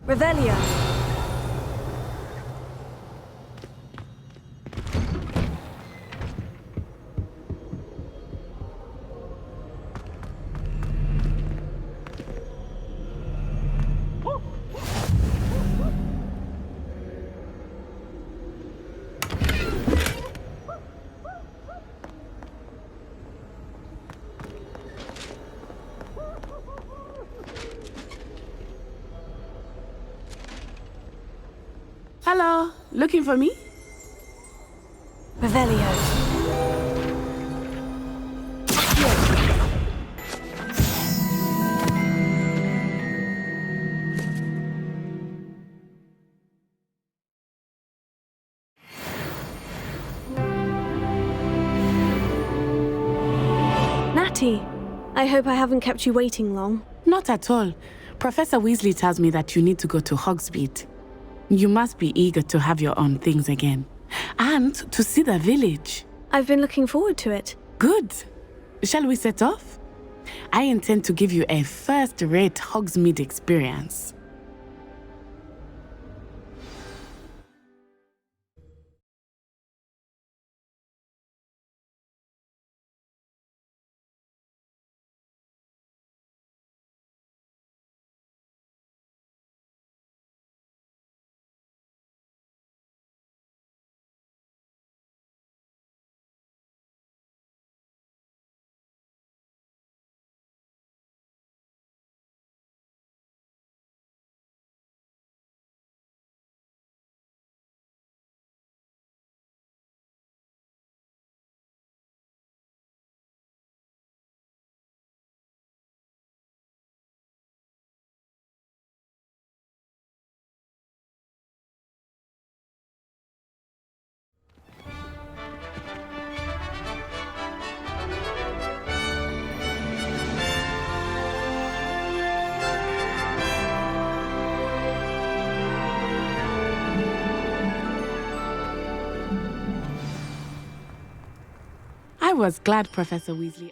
Speaker 7: Revelio.
Speaker 23: Hello, looking for me?
Speaker 2: Revelio.
Speaker 6: Hattie, I hope I haven't kept you waiting long.
Speaker 23: Not at all. Professor Weasley tells me that you need to go to Hogsmeade. You must be eager to have your own things again. And to see the village.
Speaker 6: I've been looking forward to it.
Speaker 23: Good. Shall we set off? I intend to give you a first-rate Hogsmeade experience. I was glad, Professor Weasley.